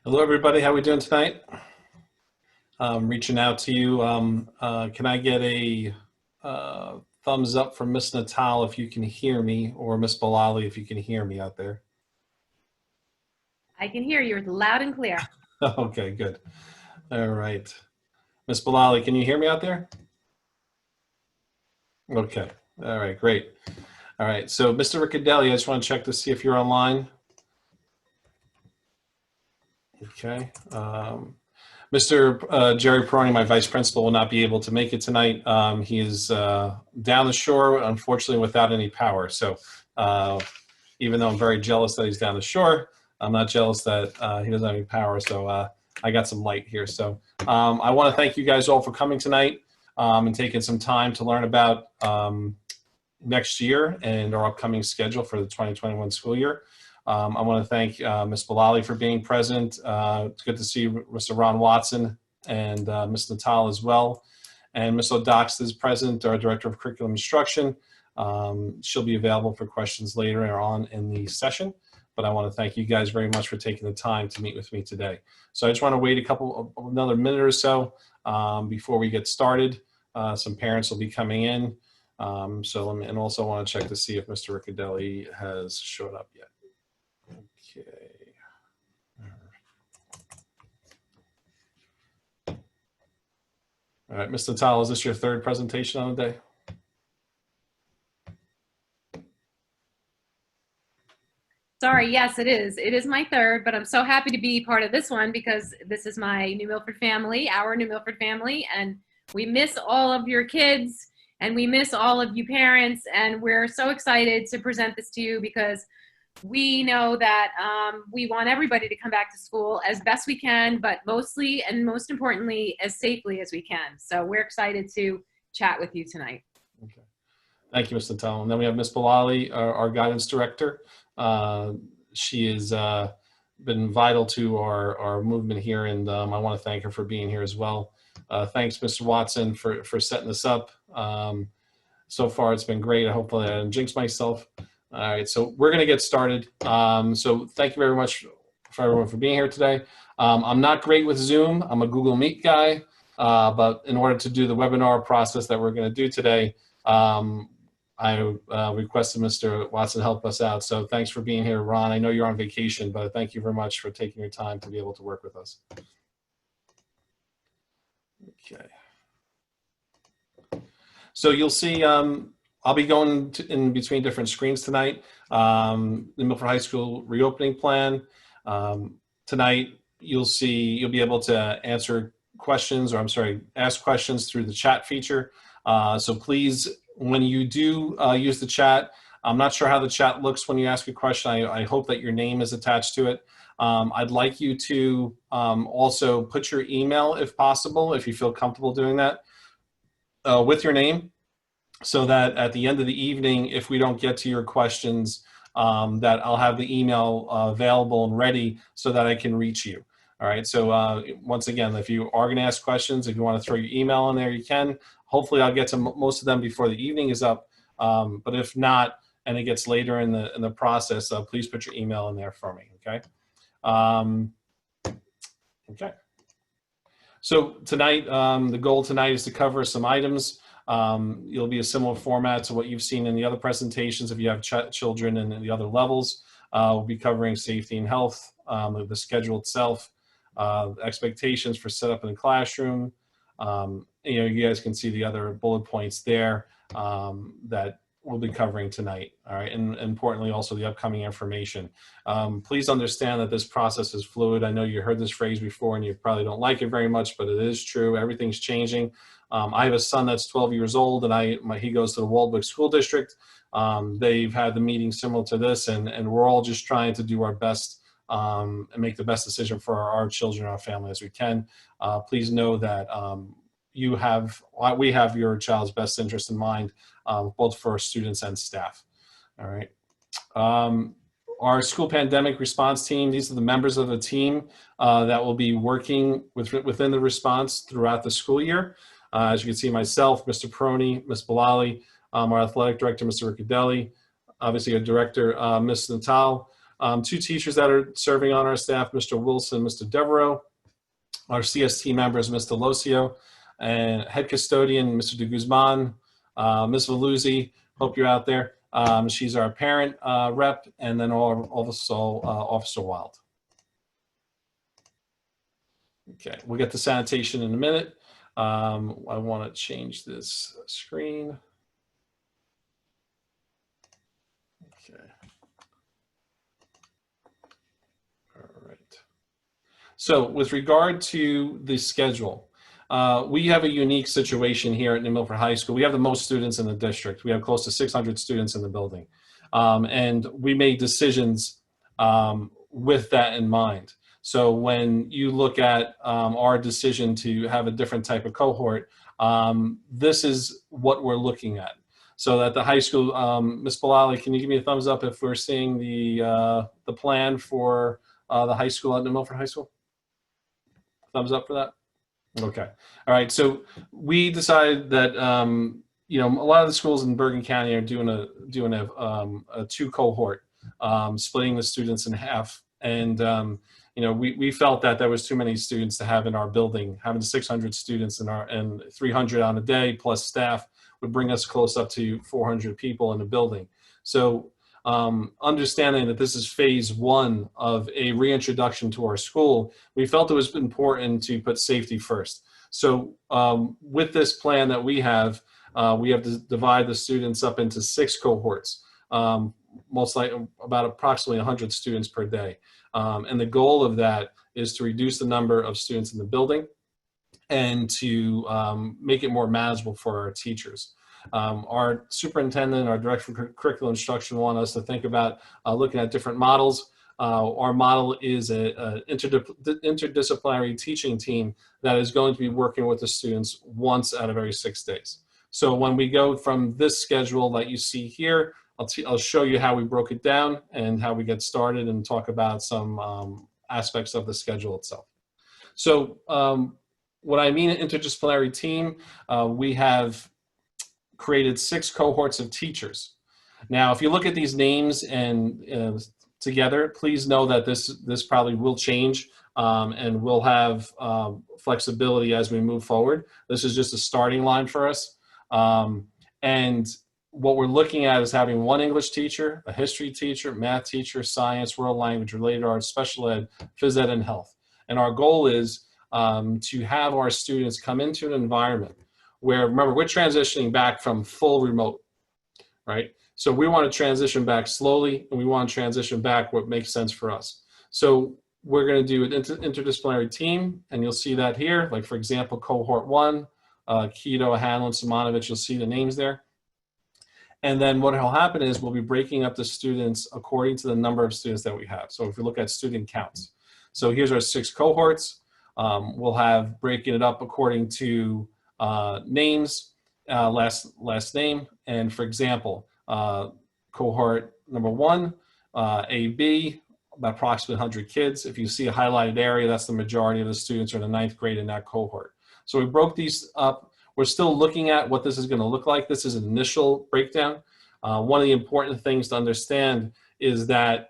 Hello, everybody. How are we doing tonight? Reaching out to you. Can I get a thumbs up from Miss Natal if you can hear me, or Miss Balali if you can hear me out there? I can hear you loud and clear. Okay, good. All right. Miss Balali, can you hear me out there? Okay. All right, great. All right. So, Mr. Riccadelli, I just want to check to see if you're online. Okay. Mr. Jerry Peroni, my vice principal, will not be able to make it tonight. He is down the shore, unfortunately, without any power. So even though I'm very jealous that he's down the shore, I'm not jealous that he doesn't have any power. So I got some light here. So I want to thank you guys all for coming tonight and taking some time to learn about next year and our upcoming schedule for the 2021 school year. I want to thank Ms. Balali for being present. It's good to see Mr. Ron Watson and Ms. Natal as well. And Ms. O'Dox is present, our Director of Curriculum Instruction. She'll be available for questions later on in the session. But I want to thank you guys very much for taking the time to meet with me today. So I just want to wait another minute or so before we get started. Some parents will be coming in. And also want to check to see if Mr. Riccadelli has showed up yet. Okay. All right, Ms. Natal, is this your third presentation on the day? Sorry, yes, it is. It is my third, but I'm so happy to be part of this one because this is my New Milford family, our New Milford family, and we miss all of your kids and we miss all of you parents, and we're so excited to present this to you because we know that we want everybody to come back to school as best we can, but mostly and most importantly, as safely as we can. So we're excited to chat with you tonight. Okay. Thank you, Ms. Natal. And then we have Ms. Balali, our guidance director. She has been vital to our movement here, and I want to thank her for being here as well. Thanks, Mr. Watson, for setting this up. So far, it's been great. Hopefully, I didn't jinx myself. All right, so we're going to get started. So thank you very much for everyone for being here today. I'm not great with Zoom. I'm a Google Meet guy, but in order to do the webinar process that we're going to do today, I requested Mr. Watson help us out. So thanks for being here, Ron. I know you're on vacation, but thank you very much for taking your time to be able to work with us. Okay. So you'll see I'll be going in between different screens tonight. The Milford High School reopening plan. Tonight, you'll be able to answer questions, or ask questions through the chat feature. So please, when you do use the chat, I'm not sure how the chat looks when you ask a question. I hope that your name is attached to it. I'd like you to also put your email, if possible, if you feel comfortable doing that, with your name, so that at the end of the evening, if we don't get to your questions, that I'll have the email available and ready so that I can reach you. All right, so once again, if you are going to ask questions, if you want to throw your email in there, you can. Hopefully I'll get to most of them before the evening is up, but if not, and it gets later in the process, please put your email in there for me, okay? Okay. So tonight, the goal tonight is to cover some items. It'll be a similar format to what you've seen in the other presentations. If you have children in the other levels, we'll be covering safety and health, the schedule itself, expectations for setup in the classroom. You guys can see the other bullet points there that we'll be covering tonight. All right, and importantly, also the upcoming information. Please understand that this process is fluid. I know you heard this phrase before and you probably don't like it very much, but it is true. Everything's changing. I have a son that's 12 years old, and he goes to the Waldwick School District. They've had the meeting similar to this, and we're all just trying to do our best and make the best decision for our children and our family as we can. Please know that we have your child's best interest in mind, both for students and staff. All right. Our school pandemic response team, these are the members of the team that will be working within the response throughout the school year. As you can see, myself, Mr. Peroni, Ms. Balali, our athletic director, Mr. Riccadelli, obviously our director, Ms. Natal. 2 teachers that are serving on our staff, Mr. Wilson, Mr. Devereaux. Our CST members, Mr. Locio, and head custodian, Mr. De Guzman, Ms. Valuzzi, hope you're out there. She's our parent rep, and then also Officer Wild. Okay, we'll get to sanitation in a minute. I want to change this screen. Okay. All right. So with regard to the schedule, we have a unique situation here at New Milford High School. We have the most students in the district. We have close to 600 students in the building. And we made decisions with that in mind. So when you look at our decision to have a different type of cohort, this is what we're looking at. So at the high school, Ms. Bilali, can you give me a thumbs up if we're seeing the plan for the high school at New Milford High School? Thumbs up for that? Okay. All right. So we decided that you know, a lot of the schools in Bergen County are doing a 2 cohort, splitting the students in half, and you know, we felt that there was too many students to have in our building. Having 600 students and 300 on a day plus staff would bring us close up to 400 people in the building. So understanding that this is phase 1 of a reintroduction to our school, we felt it was important to put safety first. So with this plan that we have to divide the students up into 6 cohorts, most likely about approximately 100 students per day. And the goal of that is to reduce the number of students in the building and to make it more manageable for our teachers. Our superintendent, our director for curricular instruction want us to think about looking at different models. Our model is an interdisciplinary teaching team that is going to be working with the students once out of every 6 days. So when we go from this schedule that you see here, I'll show you how we broke it down and how we get started and talk about some aspects of the schedule itself. So what I mean an interdisciplinary team, we have created 6 cohorts of teachers. Now, if you look at these names and together, please know that this probably will change and we'll have flexibility as we move forward. This is just a starting line for us. And what we're looking at is having 1 English teacher, a history teacher, math teacher, science, world language, related arts, special ed, phys ed, and health. And our goal is to have our students come into an environment where, remember, we're transitioning back from full remote, right? So we want to transition back slowly, and we want to transition back what makes sense for us. So we're going to do an interdisciplinary team, and you'll see that here. Like, for example, cohort 1, Keto, Hanlon, Simonovich, you'll see the names there. And then what will happen is we'll be breaking up the students according to the number of students that we have. So if we look at student counts. So here's our 6 cohorts. We'll have breaking it up according to names, last name. And for example, cohort number 1, AB, about approximately 100 kids. If you see a highlighted area, that's the majority of the students are in the 9th grade in that cohort. So we broke these up. We're still looking at what this is going to look like. This is an initial breakdown. One of the important things to understand is that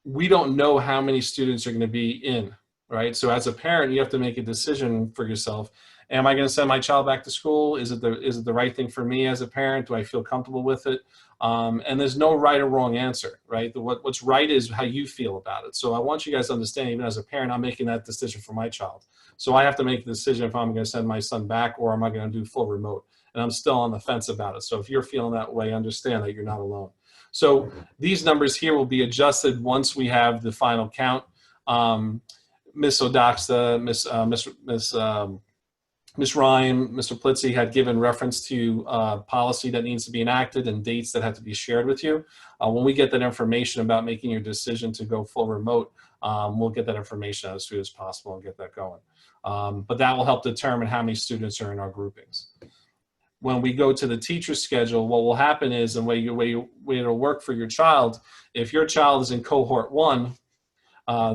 we don't know how many students are going to be in, right? So as a parent, you have to make a decision for yourself. Am I going to send my child back to school? Is it the right thing for me as a parent? Do I feel comfortable with it? And there's no right or wrong answer, right? What's right is how you feel about it. So I want you guys to understand, even as a parent, I'm making that decision for my child. So I have to make the decision if I'm going to send my son back or am I going to do full remote. And I'm still on the fence about it. So if you're feeling that way, understand that you're not alone. So these numbers here will be adjusted once we have the final count. Miss Odoxa, Ms. Ryan, Mr. Plitzy had given reference to policy that needs to be enacted and dates that have to be shared with you. When we get that information about making your decision to go full remote, we'll get that information out as soon as possible and get that going. But that will help determine how many students are in our groupings. When we go to the teacher schedule, what will happen is, and the way it'll work for your child, if your child is in cohort 1,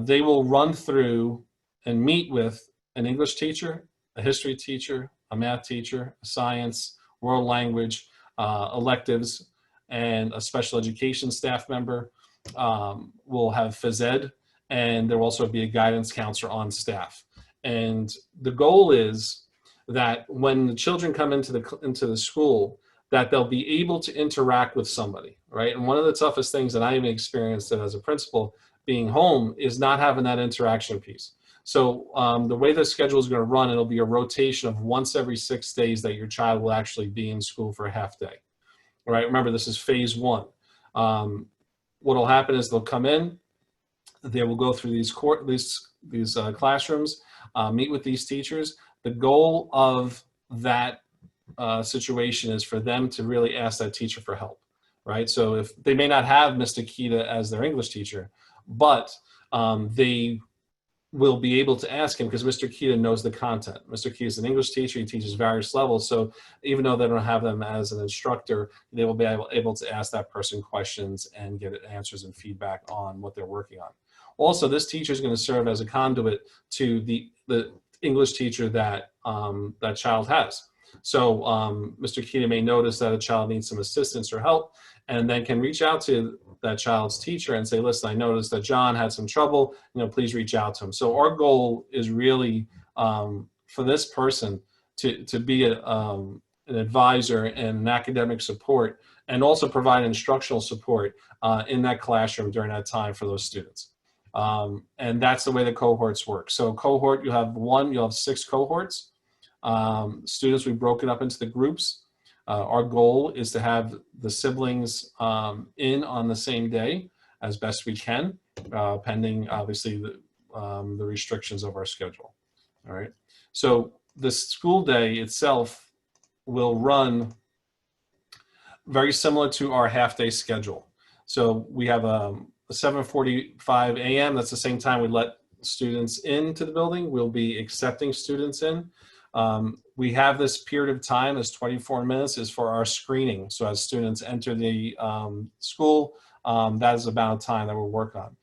they will run through and meet with an English teacher, a history teacher, a math teacher, a science, world language, electives, and a special education staff member. We'll have phys ed, and there will also be a guidance counselor on staff. And the goal is that when the children come into the school, that they'll be able to interact with somebody, right? And one of the toughest things that I even experienced it as a principal being home is not having that interaction piece. So the way the schedule is going to run, it'll be a rotation of once every 6 days that your child will actually be in school for a half day. All right, remember, this is phase 1. What will happen is they'll come in, they will go through these classrooms, meet with these teachers. The goal of that situation is for them to really ask that teacher for help, right? So if they may not have Mr. Kita as their English teacher, but they will be able to ask him because Mr. Kita knows the content. Mr. Kita is an English teacher. He teaches various levels. So even though they don't have them as an instructor, they will be able to ask that person questions and get answers and feedback on what they're working on. Also, this teacher is going to serve as a conduit to the English teacher that that child has. So Mr. Kita may notice that a child needs some assistance or help, and then can reach out to that child's teacher and say, listen, I noticed that John had some trouble, please reach out to him. So our goal is really for this person to be an advisor and an academic support, and also provide instructional support in that classroom during that time for those students. And that's the way the cohorts work. So cohort, you'll have 6 cohorts. Students, we've broken up into the groups. Our goal is to have the siblings in on the same day as best we can, pending obviously the restrictions of our schedule. All right. So the school day itself will run very similar to our half-day schedule. So we have a 7:45 a.m. That's the same time we let students into the building. We'll be accepting students in. We have this period of time, this 24 minutes, is for our screening. So as students enter the school, that is the amount of time that we'll work on.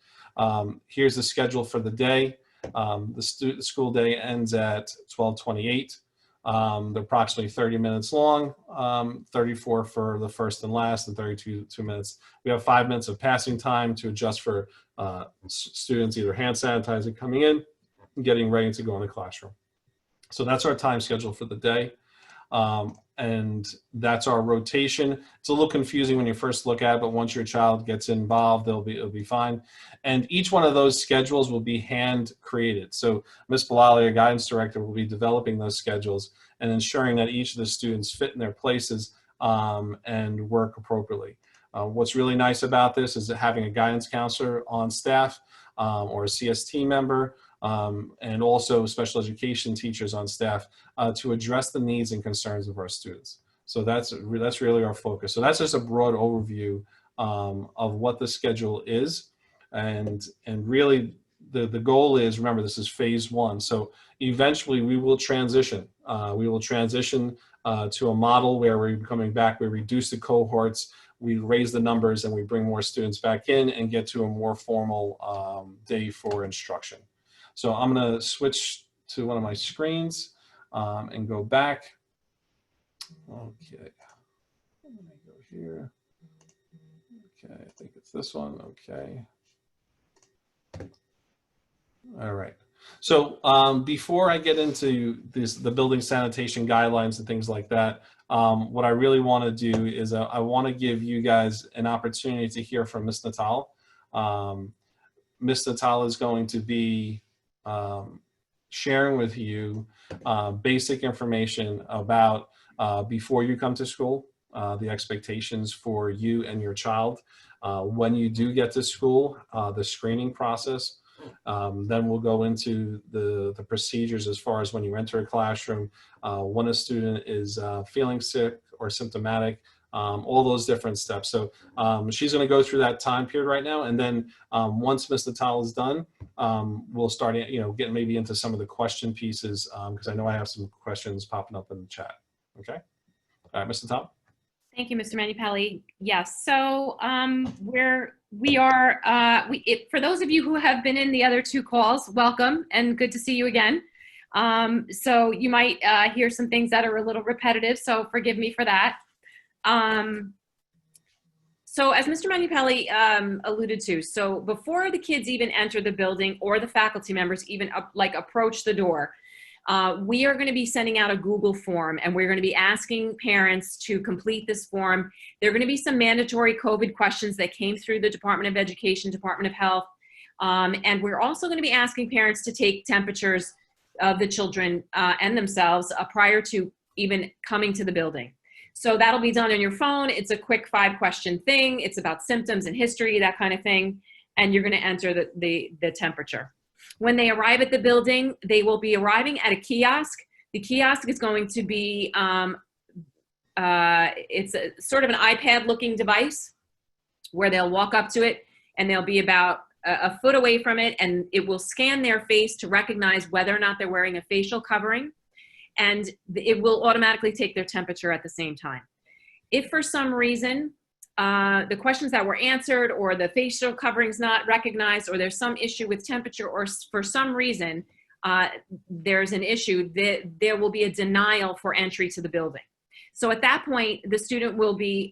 Here's the schedule for the day. The school day ends at 12:28. They're approximately 30 minutes long, 34 for the first and last, and 32 minutes. We have 5 minutes of passing time to adjust for students either hand sanitizing coming in and getting ready to go in the classroom. So that's our time schedule for the day. And that's our rotation. It's a little confusing when you first look at it, but once your child gets involved, it'll be fine. And each one of those schedules will be hand created. So Ms. Bilali, our guidance director, will be developing those schedules and ensuring that each of the students fit in their places and work appropriately. What's really nice about this is having a guidance counselor on staff or a CST member, and also special education teachers on staff to address the needs and concerns of our students. So that's really our focus. So that's just a broad overview of what the schedule is. And really the goal is, remember, this is phase 1. So eventually we will transition. To a model where we're coming back, we reduce the cohorts, we raise the numbers, and we bring more students back in and get to a more formal day for instruction. So I'm going to switch to one of my screens and go back. Okay, let me go here. Okay, I think it's this one. Okay. All right. So before I get into the building sanitation guidelines and things like that, what I really want to do is I want to give you guys an opportunity to hear from Ms. Natal. Ms. Natal is going to be sharing with you basic information about before you come to school, the expectations for you and your child. When you do get to school, the screening process. Then we'll go into the procedures as far as when you enter a classroom, when a student is feeling sick or symptomatic, all those different steps. So she's going to go through that time period right now, and then once Ms. Natal is done, we'll start, getting maybe into some of the question pieces because I know I have some questions popping up in the chat. Okay, all right, Ms. Natal. Thank you, Mr. Manupelli. Yes, so for those of you who have been in the other 2 calls, welcome and good to see you again. So you might hear some things that are a little repetitive, so forgive me for that. So as Mr. Manupelli alluded to, so before the kids even enter the building or the faculty members even approach the door, we are going to be sending out a Google form, and we're going to be asking parents to complete this form. There are going to be some mandatory COVID questions that came through the Department of Education, Department of Health, and we're also going to be asking parents to take temperatures of the children and themselves prior to even coming to the building. So that'll be done on your phone. It's a quick 5-question thing. It's about symptoms and history, that kind of thing, and you're going to enter the temperature. When they arrive at the building, they will be arriving at a kiosk. The kiosk is going to be, it's a sort of an iPad-looking device where they'll walk up to it, and they'll be about a foot away from it, and it will scan their face to recognize whether or not they're wearing a facial covering, and it will automatically take their temperature at the same time. If for some reason the questions that were answered or the facial covering's not recognized, or there's some issue with temperature, or for some reason there's an issue, there will be a denial for entry to the building. So at that point, the student will be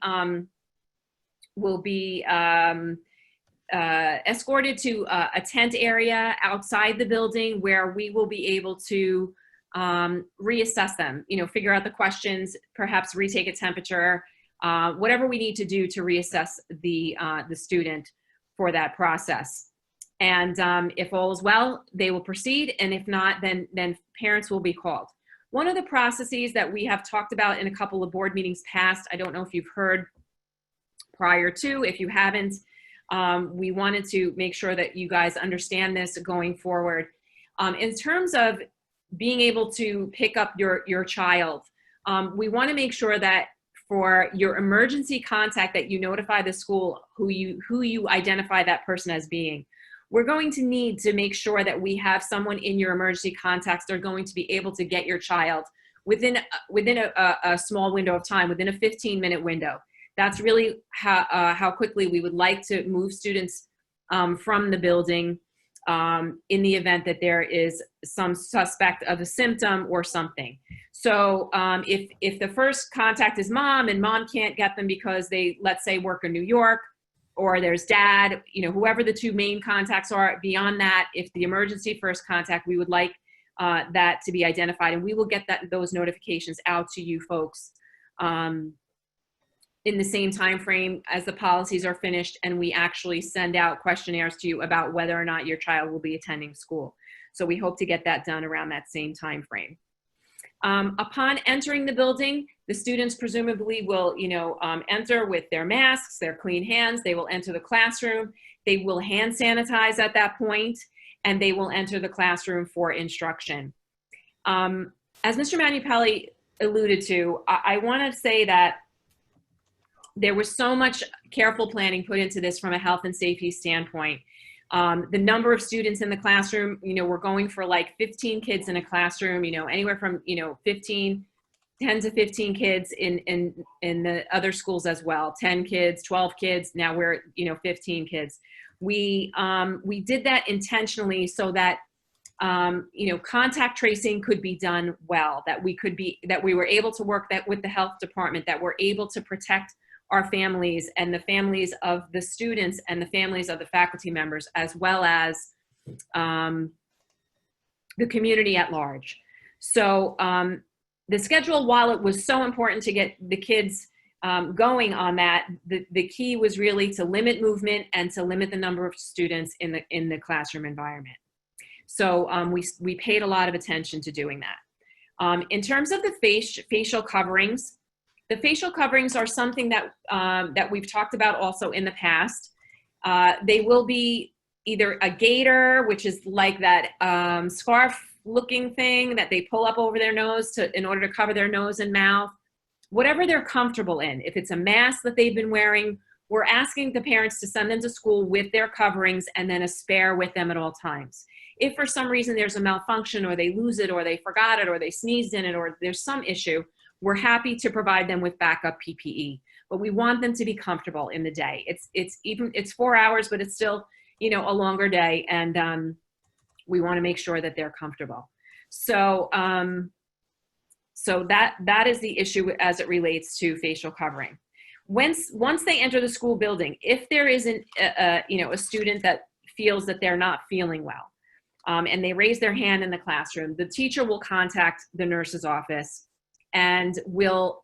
escorted to a tent area outside the building where we will be able to reassess them, figure out the questions, perhaps retake a temperature, whatever we need to do to reassess the student for that process. And if all is well, they will proceed. And if not, then parents will be called. One of the processes that we have talked about in a couple of board meetings past, I don't know if you've heard prior to, if you haven't, we wanted to make sure that you guys understand this going forward. In terms of being able to pick up your child, we want to make sure that for your emergency contact that you notify the school who you identify that person as being. We're going to need to make sure that we have someone in your emergency contacts that are going to be able to get your child within a small window of time, within a 15-minute window. That's really how quickly we would like to move students from the building in the event that there is some suspect of a symptom or something. So if the first contact is mom, and mom can't get them because they, let's say, work in New York, or there's dad, whoever the two main contacts are, beyond that, if the emergency first contact, we would like that to be identified, and we will get those notifications out to you folks in the same time frame as the policies are finished, and we actually send out questionnaires to you about whether or not your child will be attending school. So we hope to get that done around that same time frame. Upon entering the building, the students presumably will, enter with their masks, their clean hands. They will enter the classroom. They will hand sanitize at that point, and they will enter the classroom for instruction. As Mr. Manupelli alluded to, I want to say that there was so much careful planning put into this from a health and safety standpoint. The number of students in the classroom, we're going for like 15 kids in a classroom, anywhere from, 10 to 15 kids in the other schools as well, 10 kids, 12 kids. Now we're, 15 kids. We did that intentionally so that, contact tracing could be done well, that we were able to work that with the health department, that we're able to protect our families and the families of the students and the families of the faculty members, as well as the community at large. So the schedule, while it was so important to get the kids going on that, the key was really to limit movement and to limit the number of students in the classroom environment. So we paid a lot of attention to doing that. In terms of the facial coverings, the facial coverings are something that that we've talked about also in the past. They will be either a gaiter, which is like that scarf-looking thing that they pull up over their nose in order to cover their nose and mouth. Whatever they're comfortable in. If it's a mask that they've been wearing, we're asking the parents to send them to school with their coverings and then a spare with them at all times. If for some reason there's a malfunction, or they lose it, or they forgot it, or they sneezed in it, or there's some issue, we're happy to provide them with backup PPE, but we want them to be comfortable in the day. It's 4 hours, but it's still, a longer day, and we want to make sure that they're comfortable. So, so that is the issue as it relates to facial covering. Once they enter the school building, if there isn't a student that feels that they're not feeling well, and they raise their hand in the classroom, the teacher will contact the nurse's office and will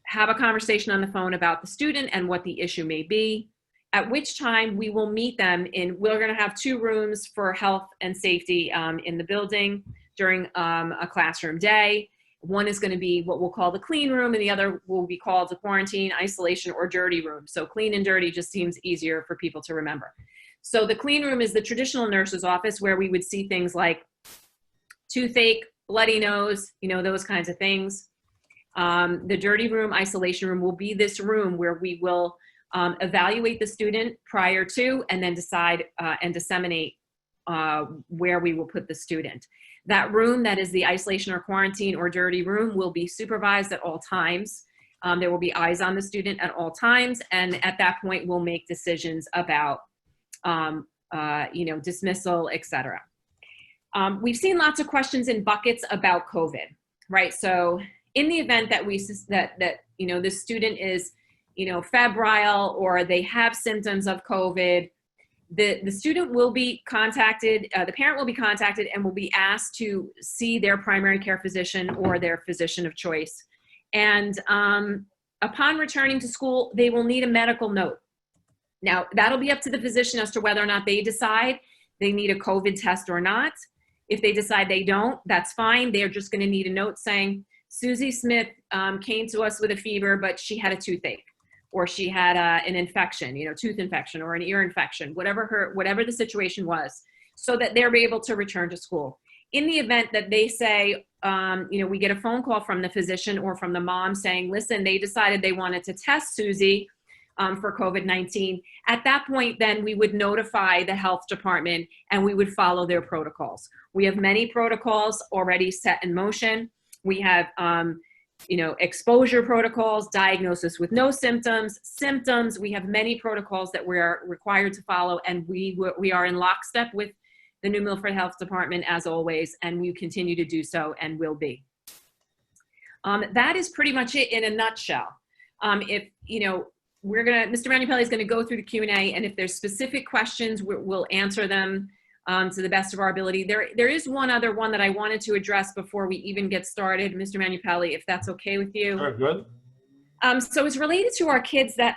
have a conversation on the phone about the student and what the issue may be, at which time we will meet them we're going to have 2 rooms for health and safety in the building during a classroom day. One is going to be what we'll call the clean room, and the other will be called the quarantine, isolation, or dirty room. So clean and dirty just seems easier for people to remember. So the clean room is the traditional nurse's office where we would see things like toothache, bloody nose, those kinds of things. The dirty room, isolation room, will be this room where we will evaluate the student prior to, and then decide and disseminate where we will put the student. That room, that is the isolation or quarantine or dirty room, will be supervised at all times. There will be eyes on the student at all times, and at that point we'll make decisions about dismissal, etc. We've seen lots of questions in buckets about COVID, right? So in the event that the student is febrile or they have symptoms of COVID, the student will be contacted, the parent will be contacted and will be asked to see their primary care physician or their physician of choice. And upon returning to school, they will need a medical note. Now, that'll be up to the physician as to whether or not they decide they need a COVID test or not. If they decide they don't, that's fine. They're just going to need a note saying, Susie Smith came to us with a fever, but she had a toothache, or she had an infection, tooth infection or an ear infection, whatever the situation was, so that they're able to return to school. In the event that they say, we get a phone call from the physician or from the mom saying, listen, they decided they wanted to test Susie for COVID-19, at that point, then we would notify the health department and we would follow their protocols. We have many protocols already set in motion. We have, exposure protocols, diagnosis with no symptoms, symptoms. We have many protocols that we are required to follow, and we are in lockstep with the New Milford Health Department as always, and we continue to do so and will be. That is pretty much it in a nutshell. Mr. Manupelli is going to go through the Q&A, and if there's specific questions, we'll answer them to the best of our ability. There is one other one that I wanted to address before we even get started, Mr. Manupelli, if that's okay with you. Sure, good. So it's related to our kids that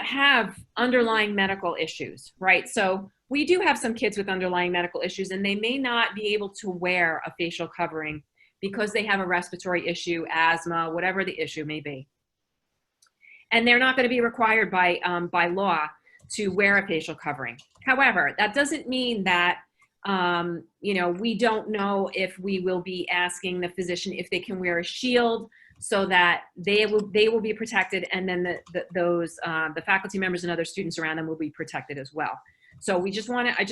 have underlying medical issues, right? So we do have some kids with underlying medical issues, and they may not be able to wear a facial covering because they have a respiratory issue, asthma, whatever the issue may be. And they're not going to be required by law to wear a facial covering. However, that doesn't mean that, we don't know if we will be asking the physician if they can wear a shield so that they will be protected, and then the faculty members and other students around them will be protected as well. So I just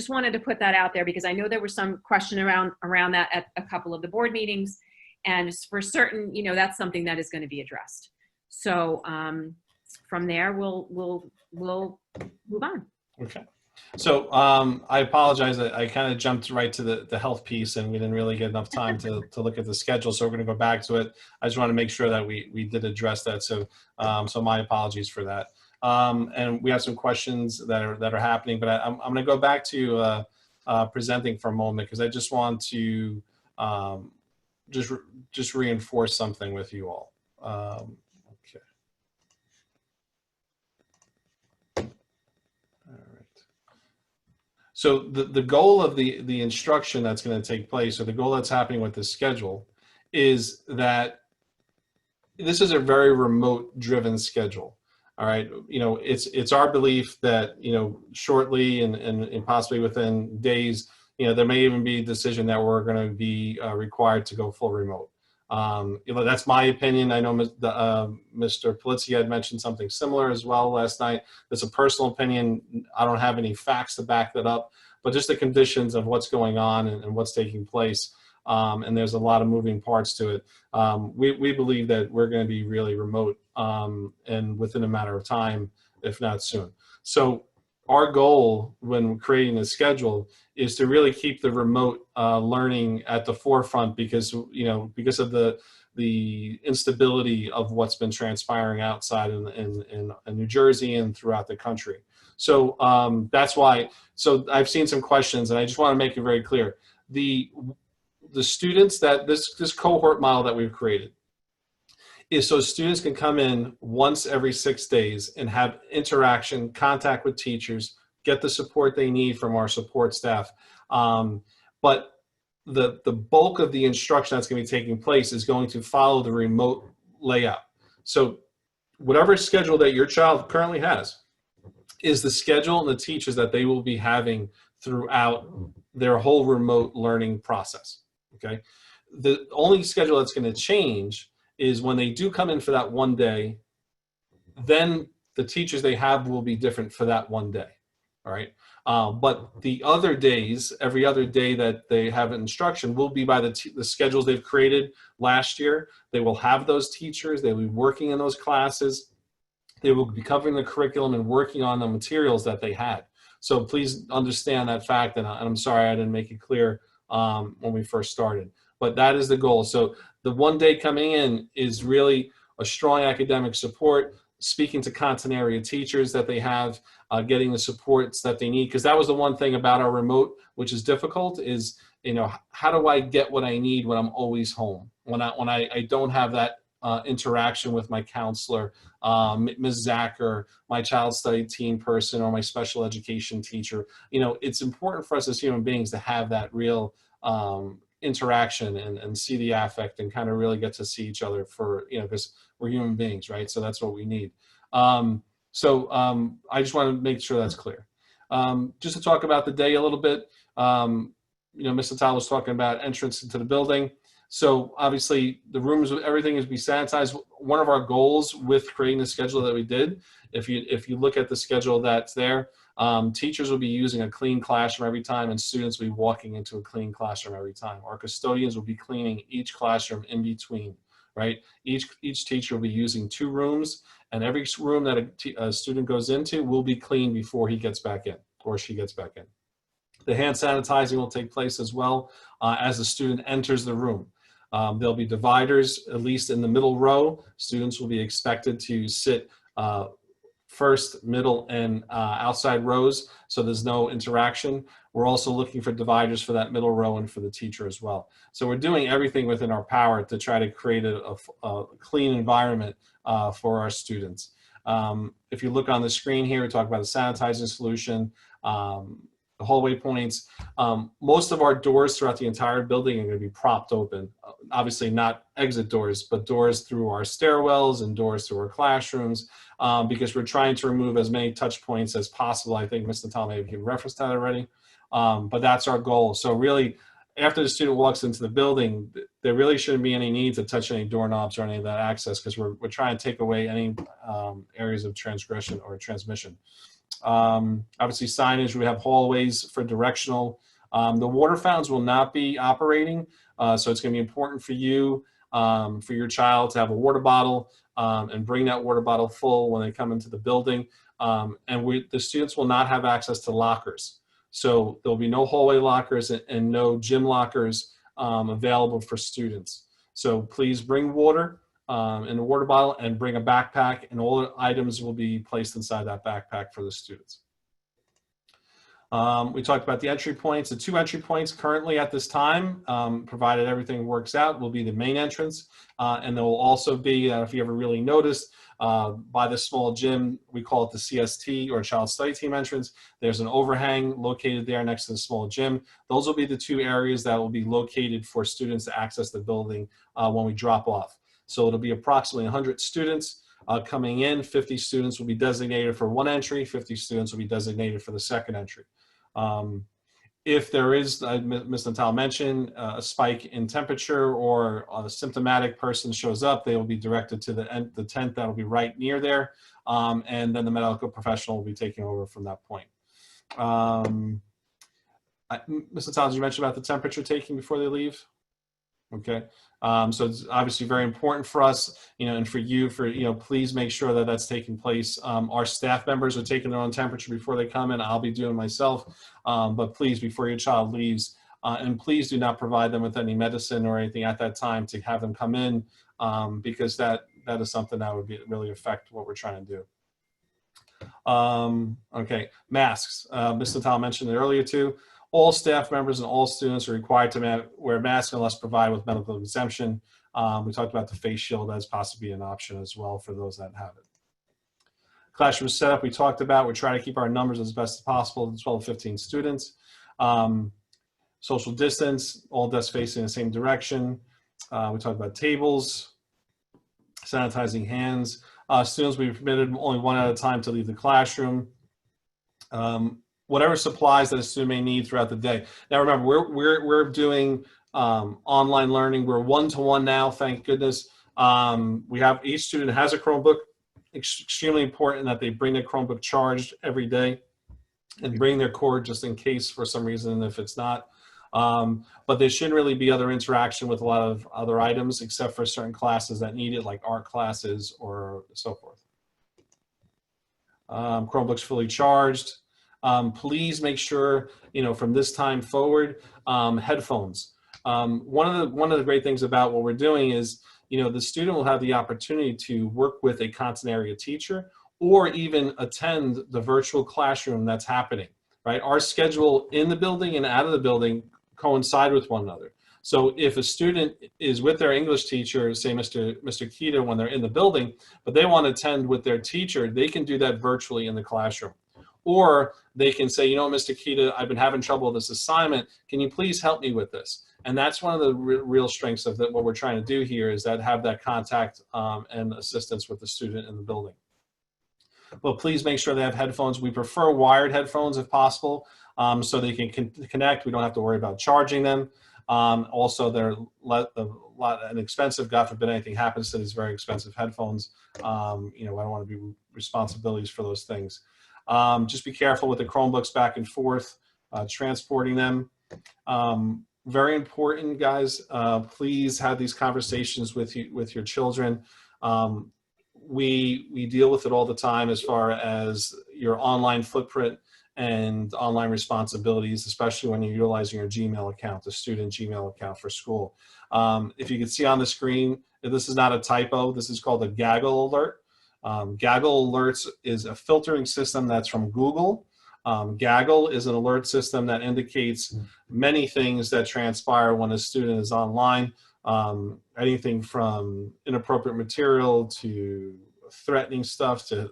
wanted to put that out there because I know there was some question around that at a couple of the board meetings, and for certain, that's something that is going to be addressed. So from there, we'll move on. Okay. So I apologize. I kind of jumped right to the health piece, and we didn't really get enough time to look at the schedule. So we're going to go back to it. I just want to make sure that we did address that. So so my apologies for that. And we have some questions that are happening, but I'm going to go back to presenting for a moment because I just want to just reinforce something with you all. Okay. All right. So the goal of the instruction that's going to take place, or the goal that's happening with this schedule, is that this is a very remote driven schedule. All right. It's our belief that, shortly and possibly within days, there may even be a decision that we're going to be required to go full remote. That's my opinion. I know Mr. Polizzi had mentioned something similar as well last night. It's a personal opinion. I don't have any facts to back that up, but just the conditions of what's going on and what's taking place. And there's a lot of moving parts to it. We believe that we're going to be really remote and within a matter of time, if not soon. So our goal when creating the schedule is to really keep the remote learning at the forefront, because because of the instability of what's been transpiring outside in New Jersey and throughout the country. So that's why. So I've seen some questions, and I just want to make it very clear: the students that this cohort model that we've created is so students can come in once every 6 days and have interaction, contact with teachers, get the support they need from our support staff. But the bulk of the instruction that's going to be taking place is going to follow the remote layout. So whatever schedule that your child currently has is the schedule and the teachers that they will be having throughout their whole remote learning process. Okay. The only schedule that's going to change is when they do come in for that one day, then the teachers they have will be different for that one day. All right. But the other days, every other day that they have instruction will be by the schedules they've created last year. They will have those teachers. They will be working in those classes. They will be covering the curriculum and working on the materials that they had. So please understand that fact. And I'm sorry I didn't make it clear when we first started. But that is the goal. So the one day coming in is really a strong academic support, speaking to content area teachers that they have, getting the supports that they need. Because that was the one thing about our remote, which is difficult, is, how do I get what I need when I'm always home? When I don't have that interaction with my counselor, Ms. Zacher, my child study team person, or my special education teacher. It's important for us as human beings to have that real interaction and see the affect and kind of really get to see each other for, because we're human beings, right? So that's what we need. I just want to make sure that's clear. Just to talk about the day a little bit, Mr. Tal was talking about entrance into the building. So obviously the rooms, everything is be sanitized. One of our goals with creating the schedule that we did, if you look at the schedule that's there, teachers will be using a clean classroom every time, and students will be walking into a clean classroom every time. Our custodians will be cleaning each classroom in between, right? Each teacher will be using 2 rooms, and every room that a student goes into will be cleaned before he gets back in or she gets back in. The hand sanitizing will take place as well as the student enters the room. There'll be dividers, at least in the middle row. Students will be expected to sit first, middle, and outside rows, so there's no interaction. We're also looking for dividers for that middle row and for the teacher as well. So we're doing everything within our power to try to create a clean environment for our students. If you look on the screen here, we talk about the sanitizing solution, the hallway points. Most of our doors throughout the entire building are going to be propped open. Obviously not exit doors, but doors through our stairwells and doors through our classrooms, because we're trying to remove as many touch points as possible. I think Mr. Tal may have given reference to that already, but that's our goal. So really, after the student walks into the building, there really shouldn't be any need to touch any doorknobs or any of that access, because we're trying to take away any areas of transgression or transmission. Obviously signage, we have hallways for directional. The water fountains will not be operating, so it's going to be important for you, for your child to have a water bottle and bring that water bottle full when they come into the building. And the students will not have access to lockers. So there'll be no hallway lockers and no gym lockers available for students. So please bring water in a water bottle and bring a backpack, and all the items will be placed inside that backpack for the students. We talked about the entry points. The 2 entry points currently at this time, provided everything works out, will be the main entrance. And there will also be, if you ever really noticed, by the small gym, we call it the CST, or Child Study Team entrance. There's an overhang located there next to the small gym. Those will be the 2 areas that will be located for students to access the building when we drop off. So it'll be approximately 100 students coming in. 50 students will be designated for one entry. 50 students will be designated for the second entry. If there is, Ms. Natal mentioned, a spike in temperature or a symptomatic person shows up, they will be directed to the tent that will be right near there, and then the medical professional will be taking over from that point. Ms. Natal, did you mention about the temperature taking before they leave? Okay. So it's obviously very important for us, and for you, please make sure that that's taking place. Our staff members are taking their own temperature before they come in. I'll be doing myself. But please, before your child leaves, and please do not provide them with any medicine or anything at that time to have them come in, because that is something that would really affect what we're trying to do. Okay, masks. Ms. Natal mentioned it earlier too. All staff members and all students are required to wear masks unless provided with medical exemption. We talked about the face shield as possibly an option as well for those that have it. Classroom setup we talked about. We're trying to keep our numbers as best as possible, 12 to 15 students. Social distance, all desks facing the same direction. We talked about tables, sanitizing hands. Students will be permitted only one at a time to leave the classroom. Whatever supplies that a student may need throughout the day. Now remember, we're doing online learning. We're one-to-one now, thank goodness. Each student has a Chromebook. Extremely important that they bring their Chromebook charged every day and bring their cord just in case for some reason if it's not. But there shouldn't really be other interaction with a lot of other items except for certain classes that need it, like art classes or so forth. Chromebooks fully charged. Please make sure, from this time forward, headphones. One of the great things about what we're doing is, the student will have the opportunity to work with a content area teacher or even attend the virtual classroom that's happening, right? Our schedule in the building and out of the building coincide with one another. So if a student is with their English teacher, say Mr. Kita, when they're in the building, but they want to attend with their teacher, they can do that virtually in the classroom. Or they can say, Mr. Kita, I've been having trouble with this assignment. Can you please help me with this? And that's one of the real strengths of what we're trying to do here is that have that contact and assistance with the student in the building. But please make sure they have headphones. We prefer wired headphones if possible, so they can connect. We don't have to worry about charging them. Also, they're inexpensive. God forbid anything happens to these very expensive headphones. I don't want to be responsibilities for those things. Just be careful with the Chromebooks back and forth, transporting them. Very important, guys. Please have these conversations with your children. We deal with it all the time as far as your online footprint and online responsibilities, especially when you're utilizing your Gmail account, the student Gmail account for school. If you can see on the screen, this is not a typo. This is called a Gaggle alert. Gaggle alerts is a filtering system that's from Google. Gaggle is an alert system that indicates many things that transpire when a student is online. Anything from inappropriate material to threatening stuff to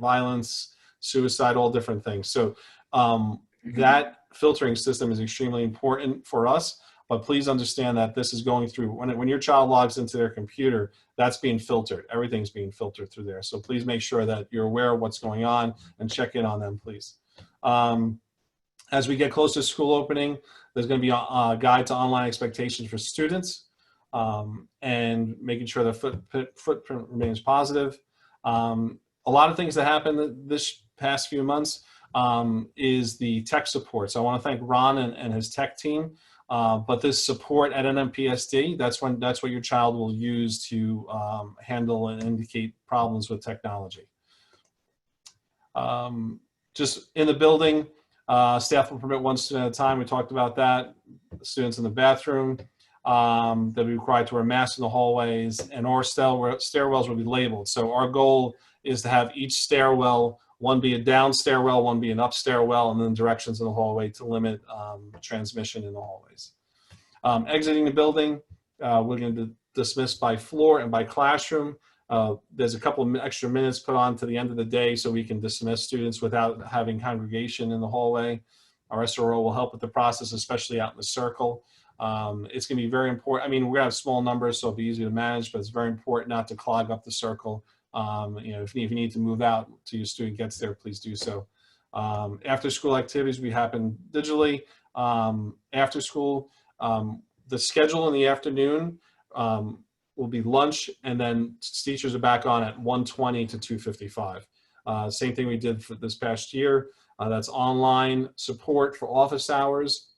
violence, suicide, all different things. So that filtering system is extremely important for us, but please understand that this is going through, when your child logs into their computer, that's being filtered. Everything's being filtered through there. So please make sure that you're aware of what's going on and check in on them, please. As we get closer to school opening, there's going to be a guide to online expectations for students. And making sure the footprint remains positive. A lot of things that happened this past few months is the tech support. So I want to thank Ron and his tech team. But this support at NMPSD, that's what your child will use to handle and indicate problems with technology. Just in the building, staff will permit one student at a time. We talked about that. The students in the bathroom. They'll be required to wear masks in the hallways, and our stairwells will be labeled. So our goal is to have each stairwell, one be a down stairwell, one be an up stairwell, and then directions in the hallway to limit transmission in the hallways. Exiting the building, we're going to dismiss by floor and by classroom. There's a couple of extra minutes put on to the end of the day so we can dismiss students without having congregation in the hallway. Our SRO will help with the process, especially out in the circle. It's going to be very important. I mean, we're going to have small numbers, so it'll be easy to manage, but it's very important not to clog up the circle. If you need to move out till your student gets there, please do so. After school activities, we happen digitally. After school, the schedule in the afternoon will be lunch, and then teachers are back on at 1:20 to 2:55. Same thing we did for this past year. That's online support for office hours.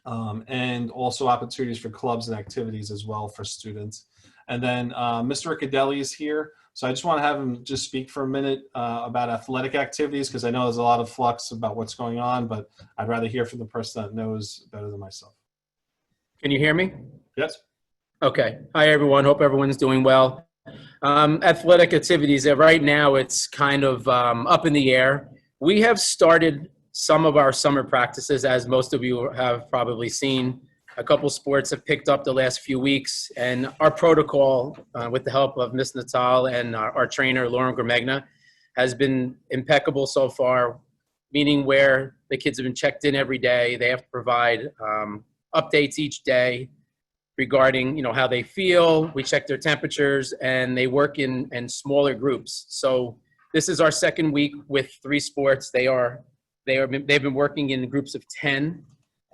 and also opportunities for clubs and activities as well for students. And then Mr. Riccadelli is here. So I just want to have him just speak for a minute about athletic activities, because I know there's a lot of flux about what's going on, but I'd rather hear from the person that knows better than myself. Can you hear me? Yes. Okay. Hi, everyone. Hope everyone's doing well. Athletic activities, right now it's kind of up in the air. We have started some of our summer practices, as most of you have probably seen. A couple sports have picked up the last few weeks, and our protocol, with the help of Ms. Natal and our trainer, Lauren Gramegna, has been impeccable so far, meaning where the kids have been checked in every day. They have to provide updates each day regarding, how they feel. We check their temperatures, and they work in smaller groups. So this is our second week with 3 sports. They've been working in groups of 10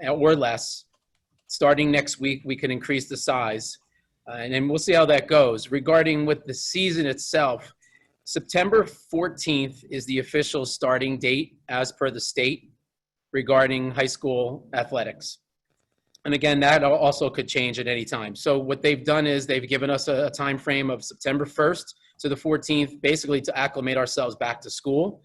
or less. Starting next week, we can increase the size, and then we'll see how that goes. Regarding with the season itself, September 14th is the official starting date as per the state regarding high school athletics. And again, that also could change at any time. So what they've done is they've given us a time frame of September 1st to the 14th, basically to acclimate ourselves back to school.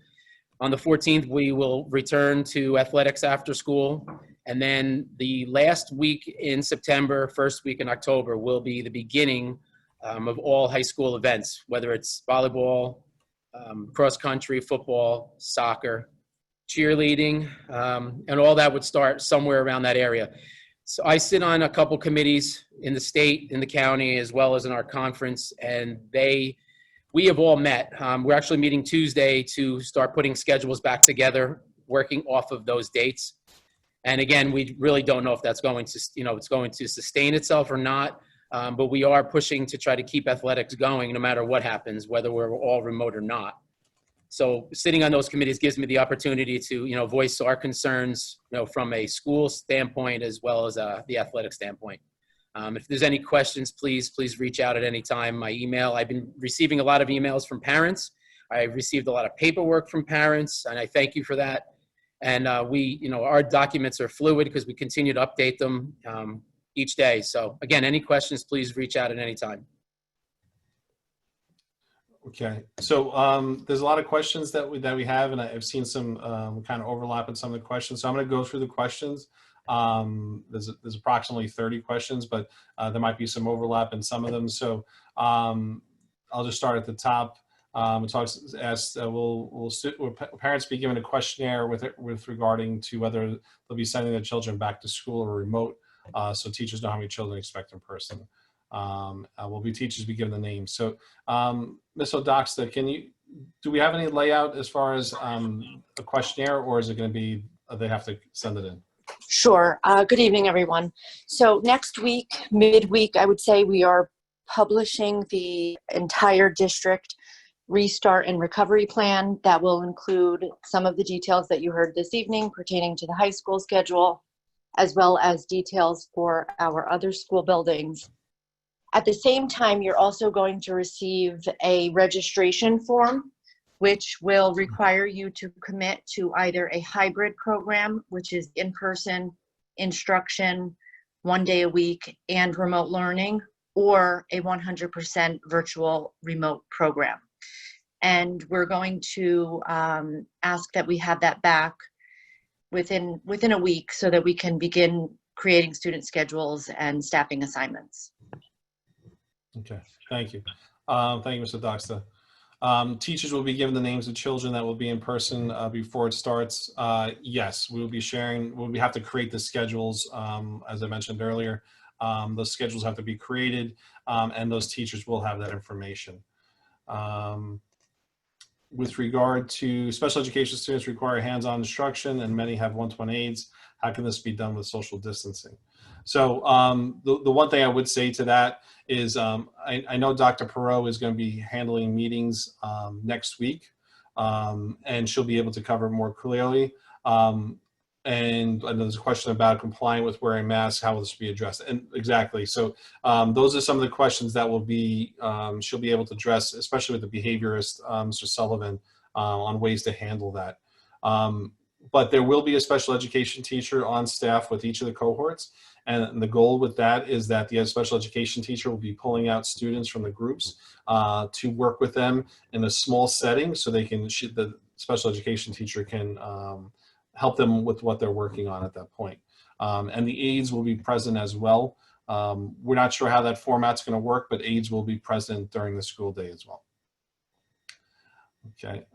On the 14th, we will return to athletics after school. And then the last week in September, first week in October, will be the beginning of all high school events, whether it's volleyball, cross country, football, soccer, cheerleading, and all that would start somewhere around that area. So I sit on a couple committees in the state, in the county, as well as in our conference, and we have all met. We're actually meeting Tuesday to start putting schedules back together, working off of those dates. And again, we really don't know if that's going to, it's going to sustain itself or not. But we are pushing to try to keep athletics going no matter what happens, whether we're all remote or not. So sitting on those committees gives me the opportunity to, voice our concerns, from a school standpoint as well as the athletic standpoint. If there's any questions, please reach out at any time. My email, I've been receiving a lot of emails from parents. I've received a lot of paperwork from parents, and I thank you for that. And our documents are fluid because we continue to update them each day. So again, any questions, please reach out at any time. Okay, so there's a lot of questions that we have, and I've seen some kind of overlap in some of the questions. So I'm going to go through the questions. There's approximately 30 questions, but there might be some overlap in some of them. So I'll just start at the top. It asks, will parents be given a questionnaire with regarding to whether they'll be sending their children back to school or remote, so teachers know how many children expect in person? Will teachers be given the names? So Ms. Odoxta, do we have any layout as far as a questionnaire, or is it going to be they have to send it in? Sure. Good evening, everyone. So next week, midweek, I would say we are publishing the entire district restart and recovery plan that will include some of the details that you heard this evening pertaining to the high school schedule, as well as details for our other school buildings. At the same time, you're also going to receive a registration form, which will require you to commit to either a hybrid program, which is in-person instruction, 1 day a week, and remote learning, or a 100% virtual remote program. And we're going to ask that we have that back within a week so that we can begin creating student schedules and staffing assignments. Okay, thank you. Thank you, Mr. Doxta. Teachers will be given the names of children that will be in person before it starts. Yes, we will be sharing, we have to create the schedules, as I mentioned earlier. Those schedules have to be created, and those teachers will have that information. With regard to special education students require hands-on instruction, and many have one-to-one aids. How can this be done with social distancing? So the one thing I would say to that is I know Dr. Perot is going to be handling meetings next week, and she'll be able to cover more clearly. And there's a question about complying with wearing masks, how will this be addressed? And exactly, so those are some of the questions that will be, she'll be able to address, especially with the behaviorist, Mr. Sullivan, on ways to handle that. But there will be a special education teacher on staff with each of the cohorts. And the goal with that is that the special education teacher will be pulling out students from the groups to work with them in a small setting so they can, the special education teacher can help them with what they're working on at that point. And the aides will be present as well. We're not sure how that format's going to work, but aides will be present during the school day as well. Okay.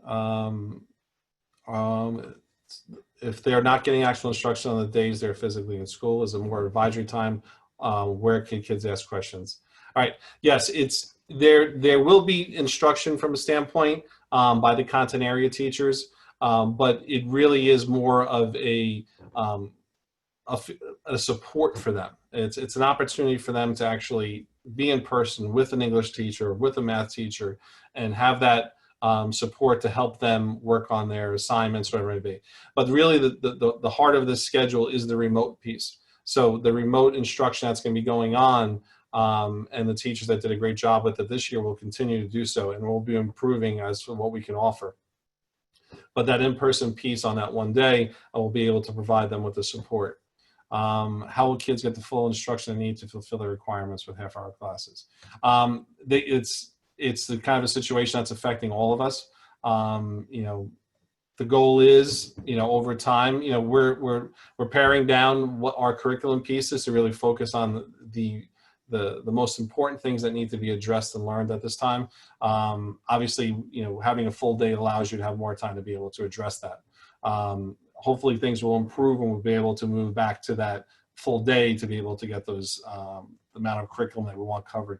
If they're not getting actual instruction on the days they're physically in school, is a more advisory time where can kids ask questions. All right. Yes, it's there will be instruction from a standpoint by the content area teachers, but it really is more of a support for them. It's an opportunity for them to actually be in person with an English teacher, with a math teacher, and have that support to help them work on their assignments, whatever it may be. But really the heart of this schedule is the remote piece. So the remote instruction that's going to be going on, and the teachers that did a great job with it this year will continue to do so, and we'll be improving as to what we can offer. But that in-person piece on that one day, I will be able to provide them with the support. How will kids get the full instruction they need to fulfill their requirements with half-hour classes? It's the kind of a situation that's affecting all of us. You know, the goal is, you know, over time, you know, we're paring down what our curriculum piece is to really focus on the most important things that need to be addressed and learned at this time. Obviously, you know, having a full day allows you to have more time to be able to address that. Hopefully things will improve and we'll be able to move back to that full day to be able to get those, the amount of curriculum that we want covered.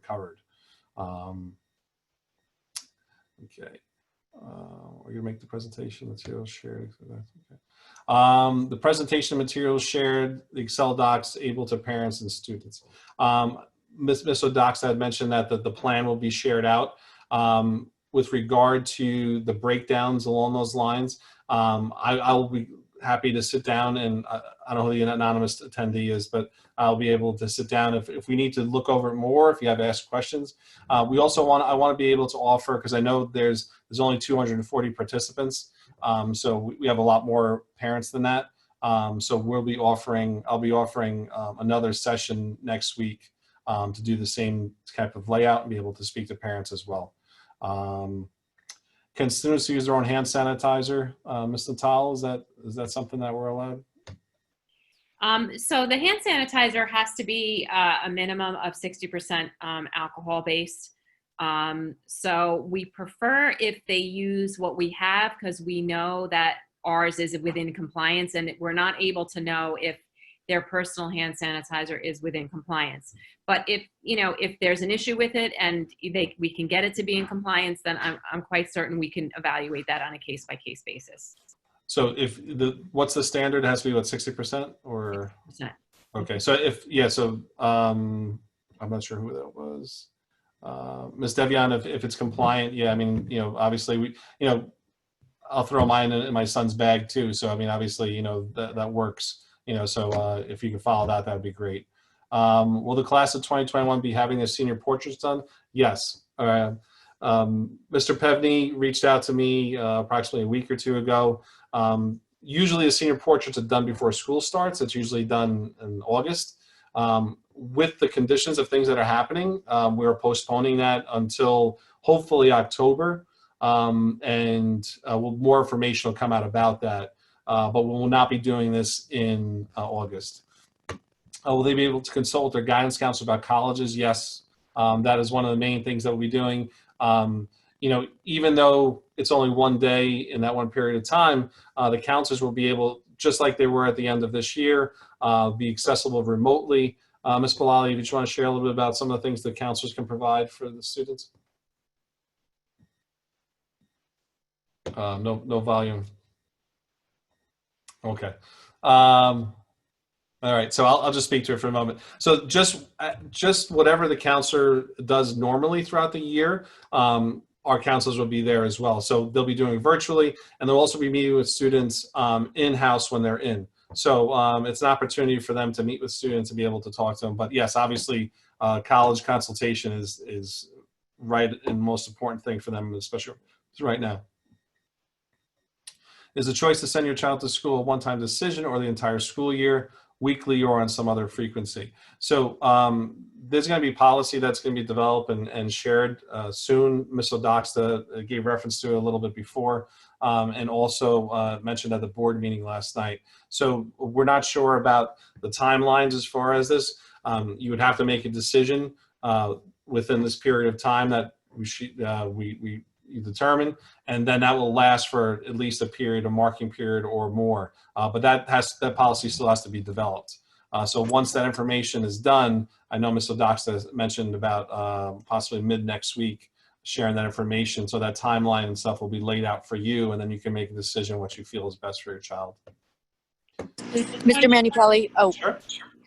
Okay. We're gonna make the presentation materials shared. Okay. The presentation materials shared, the Excel docs able to parents and students. Ms. O'Docs had mentioned that the plan will be shared out. With regard to the breakdowns along those lines, I will be happy to sit down and I don't know who the anonymous attendee is, but I'll be able to sit down if we need to look over it more, if you have asked questions. We also I want to be able to offer, because I know there's only 240 participants. So we have a lot more parents than that. So I'll be offering another session next week to do the same type of layout and be able to speak to parents as well. Can students use their own hand sanitizer? Ms. Natal, is that something that we're allowed? So the hand sanitizer has to be a minimum of 60% alcohol based. So we prefer if they use what we have, because we know that ours is within compliance, and we're not able to know if their personal hand sanitizer is within compliance. But if, you know, if there's an issue with it and we can get it to be in compliance, then I'm quite certain we can evaluate that on a case-by-case basis. So what's the standard? It has to be what, 60% or? 60%. Okay, so I'm not sure who that was. Ms. Devion, if it's compliant, yeah, I mean, you know, obviously I'll throw mine in my son's bag too. So, I mean, obviously, you know, that works, you know, so if you can follow that, that'd be great. Will the class of 2021 be having their senior portraits done? Yes. Mr. Pevney reached out to me approximately a week or two ago. Usually the senior portraits are done before school starts. It's usually done in August. With the conditions of things that are happening, we're postponing that until hopefully October. More information will come out about that. But we will not be doing this in August. Will they be able to consult their guidance counselor about colleges? Yes. That is one of the main things that we'll be doing. You know, even though it's only one day in that one period of time, the counselors will be able, just like they were at the end of this year, be accessible remotely. Ms. Bilali, if you just want to share a little bit about some of the things the counselors can provide for the students. No volume. Okay. All right, so I'll just speak to it for a moment. So just whatever the counselor does normally throughout the year, our counselors will be there as well. So they'll be doing it virtually, and they'll also be meeting with students in-house when they're in. So it's an opportunity for them to meet with students and be able to talk to them. But yes, obviously, college consultation is right and most important thing for them, especially right now. Is the choice to send your child to school a one-time decision or the entire school year, weekly, or on some other frequency? So there's going to be policy that's going to be developed and shared soon. Ms. Odoxta gave reference to it a little bit before, and also mentioned at the board meeting last night. So we're not sure about the timelines as far as this. You would have to make a decision within this period of time that we determine, and then that will last for at least a period, a marking period or more. But that policy still has to be developed. So once that information is done, I know Ms. Odoxta mentioned about possibly mid next week sharing that information, so that timeline and stuff will be laid out for you, and then you can make a decision what you feel is best for your child. Mr. Manupelli, Sure.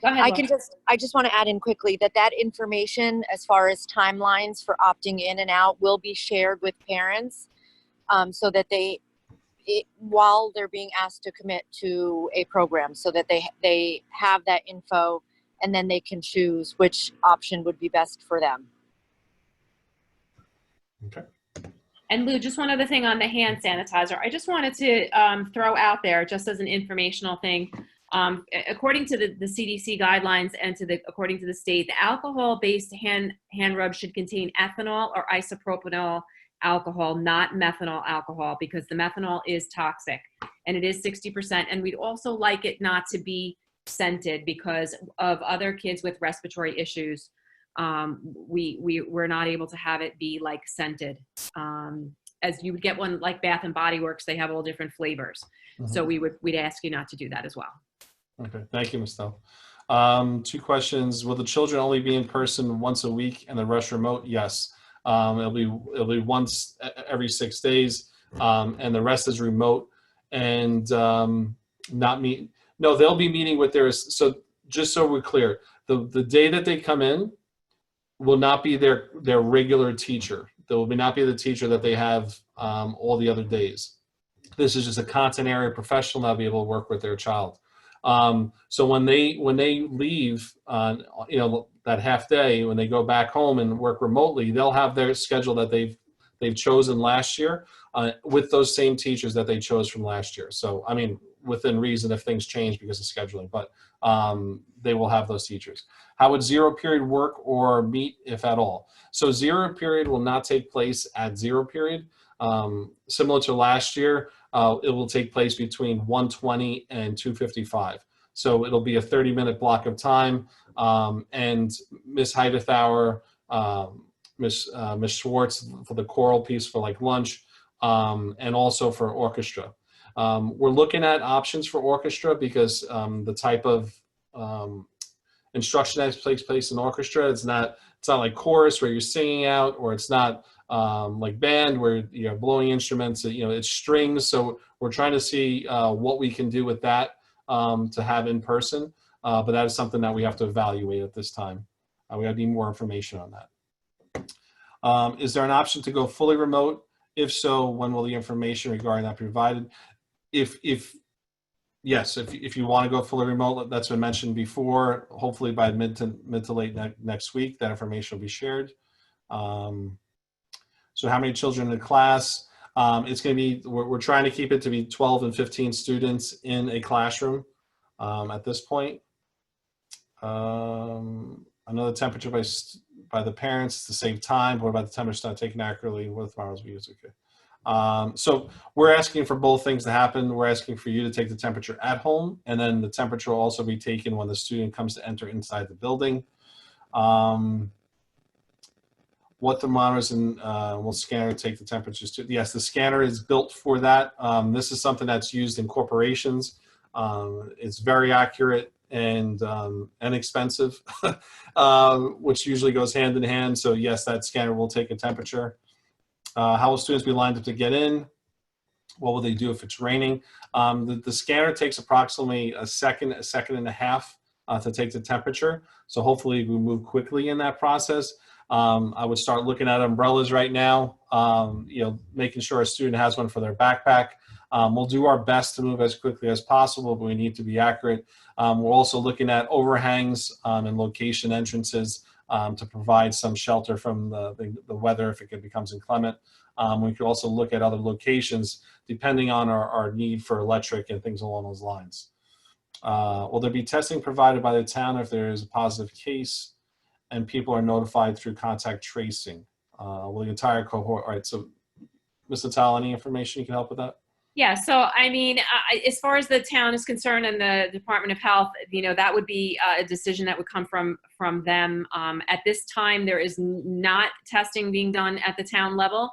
Go ahead, Laura. I just want to add in quickly that information as far as timelines for opting in and out will be shared with parents, so that while they're being asked to commit to a program, so that they have that info and then they can choose which option would be best for them. Okay. And Lou, just one other thing on the hand sanitizer. I just wanted to throw out there, just as an informational thing, according to the CDC guidelines and according to the state, the alcohol-based hand rub should contain ethanol or isopropanol alcohol, not methanol alcohol, because the methanol is toxic and it is 60%. And we'd also like it not to be scented because of other kids with respiratory issues. We're not able to have it be like scented. As you would get one like Bath and Body Works, they have all different flavors. Mm-hmm. So we'd ask you not to do that as well. Okay, thank you, Ms. Stell. 2 questions. Will the children only be in person once a week and the rest remote? Yes. It'll be once every 6 days, and the rest is remote and not meet. No, they'll be meeting with so just so we're clear, the day that they come in will not be their regular teacher. There will not be the teacher that they have all the other days. This is just a content area professional that'll be able to work with their child. So when they leave, that half day, when they go back home and work remotely, they'll have their schedule that they've chosen last year with those same teachers that they chose from last year. So, I mean, within reason if things change because of scheduling, but they will have those teachers. How would 0 period work or meet, if at all? So 0 period will not take place at 0 period. Similar to last year, it will take place between 1:20 and 2:55. So it'll be a 30-minute block of time, and Ms. Heidethauer, Ms. Schwartz for the choral piece for like lunch, and also for orchestra. We're looking at options for orchestra because the type of instruction that takes place in orchestra, it's not like chorus where you're singing out, or it's not like band where you're blowing instruments. It's strings. So we're trying to see what we can do with that to have in person, but that is something that we have to evaluate at this time. We need more information on that. Is there an option to go fully remote? If so, when will the information regarding that be provided? Yes, if you want to go fully remote, that's been mentioned before. Hopefully by mid to late next week, that information will be shared. So how many children in the class? It's going to be, we're trying to keep it to be 12 and 15 students in a classroom at this point. I know the temperature by the parents to save time. What about the temperature not taken accurately? What if tomorrow's views? Okay. So we're asking for both things to happen. We're asking for you to take the temperature at home, and then the temperature will also be taken when the student comes to enter inside the building. What thermometers and will scanner take the temperatures to? Yes, the scanner is built for that. This is something that's used in corporations. It's very accurate and inexpensive, which usually goes hand in hand. So yes, that scanner will take a temperature. How will students be lined up to get in? What will they do if it's raining? The scanner takes approximately a second and a half to take the temperature. So hopefully we move quickly in that process. I would start looking at umbrellas right now, making sure a student has one for their backpack. We'll do our best to move as quickly as possible, but we need to be accurate. We're also looking at overhangs and location entrances to provide some shelter from the weather if it becomes inclement. We could also look at other locations depending on our need for electric and things along those lines. Will there be testing provided by the town if there is a positive case and people are notified through contact tracing? Will the entire cohort, all right, so Ms. Natal, any information you can help with that? Yeah, so I mean, as far as the town is concerned and the Department of Health, that would be a decision that would come from them. At this time, there is not testing being done at the town level.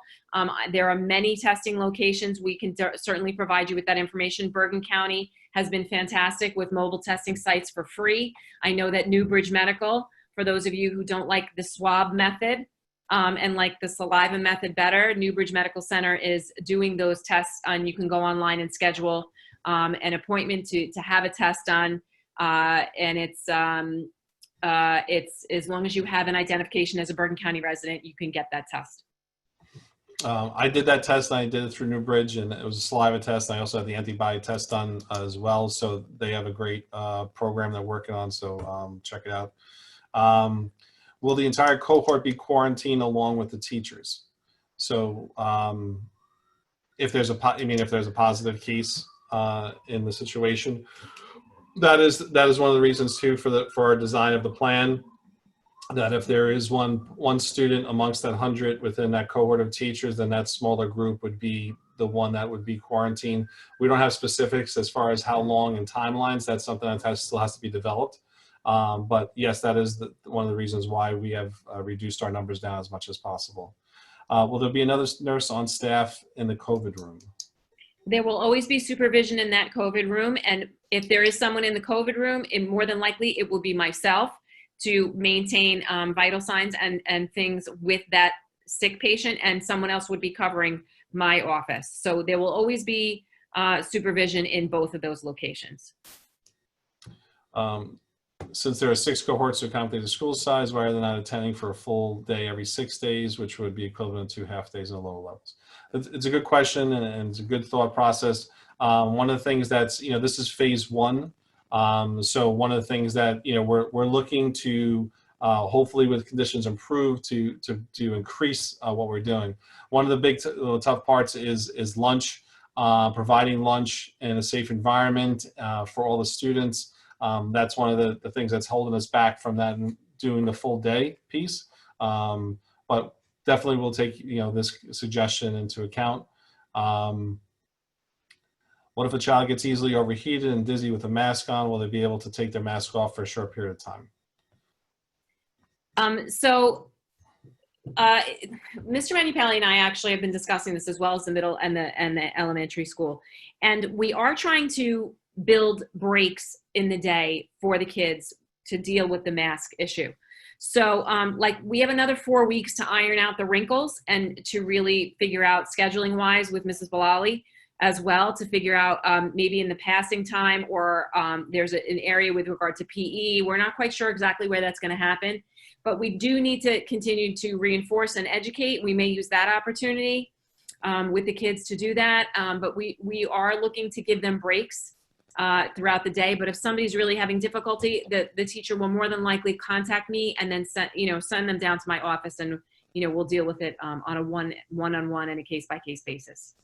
There are many testing locations. We can certainly provide you with that information. Bergen County has been fantastic with mobile testing sites for free. I know that Newbridge Medical, for those of you who don't like the swab method, and like the saliva method better, Newbridge Medical Center is doing those tests, and you can go online and schedule an appointment to have a test done. And it's as long as you have an identification as a Bergen County resident, you can get that test. I did that test, and I did it through Newbridge, and it was a saliva test. I also had the antibody test done as well. So they have a great program they're working on. So check it out. Will the entire cohort be quarantined along with the teachers? So if there's a positive case in the situation, that is one of the reasons too for our design of the plan. That if there is one student amongst that 100 within that cohort of teachers, then that smaller group would be the one that would be quarantined. We don't have specifics as far as how long and timelines. That's something that still has to be developed. But yes, that is one of the reasons why we have reduced our numbers down as much as possible. Will there be another nurse on staff in the COVID room? There will always be supervision in that COVID room. And if there is someone in the COVID room, more than likely it will be myself to maintain vital signs and things with that sick patient, and someone else would be covering my office. So there will always be supervision in both of those locations. Since there are 6 cohorts to accommodate the school size, why are they not attending for a full day every 6 days, which would be equivalent to 2 half days in the lower levels? It's a good question, and it's a good thought process. One of the things that's, this is phase 1. So one of the things that, we're looking to, hopefully with conditions improved to increase what we're doing. One of the big tough parts is lunch, providing lunch in a safe environment for all the students. That's one of the things that's holding us back from that and doing the full day piece. But definitely we'll take, this suggestion into account. What if a child gets easily overheated and dizzy with a mask on? Will they be able to take their mask off for a short period of time? Mr. Manupelli and I actually have been discussing this, as well as the middle and the elementary school. And we are trying to build breaks in the day for the kids to deal with the mask issue. So we have another 4 weeks to iron out the wrinkles and to really figure out scheduling wise with Mrs. Bilali as well, to figure out maybe in the passing time, or there's an area with regard to PE. We're not quite sure exactly where that's going to happen, but we do need to continue to reinforce and educate. We may use that opportunity with the kids to do that, but we are looking to give them breaks throughout the day. But if somebody's really having difficulty, the teacher will more than likely contact me and then send them down to my office, and we'll deal with it on a one-on-one and a case-by-case basis.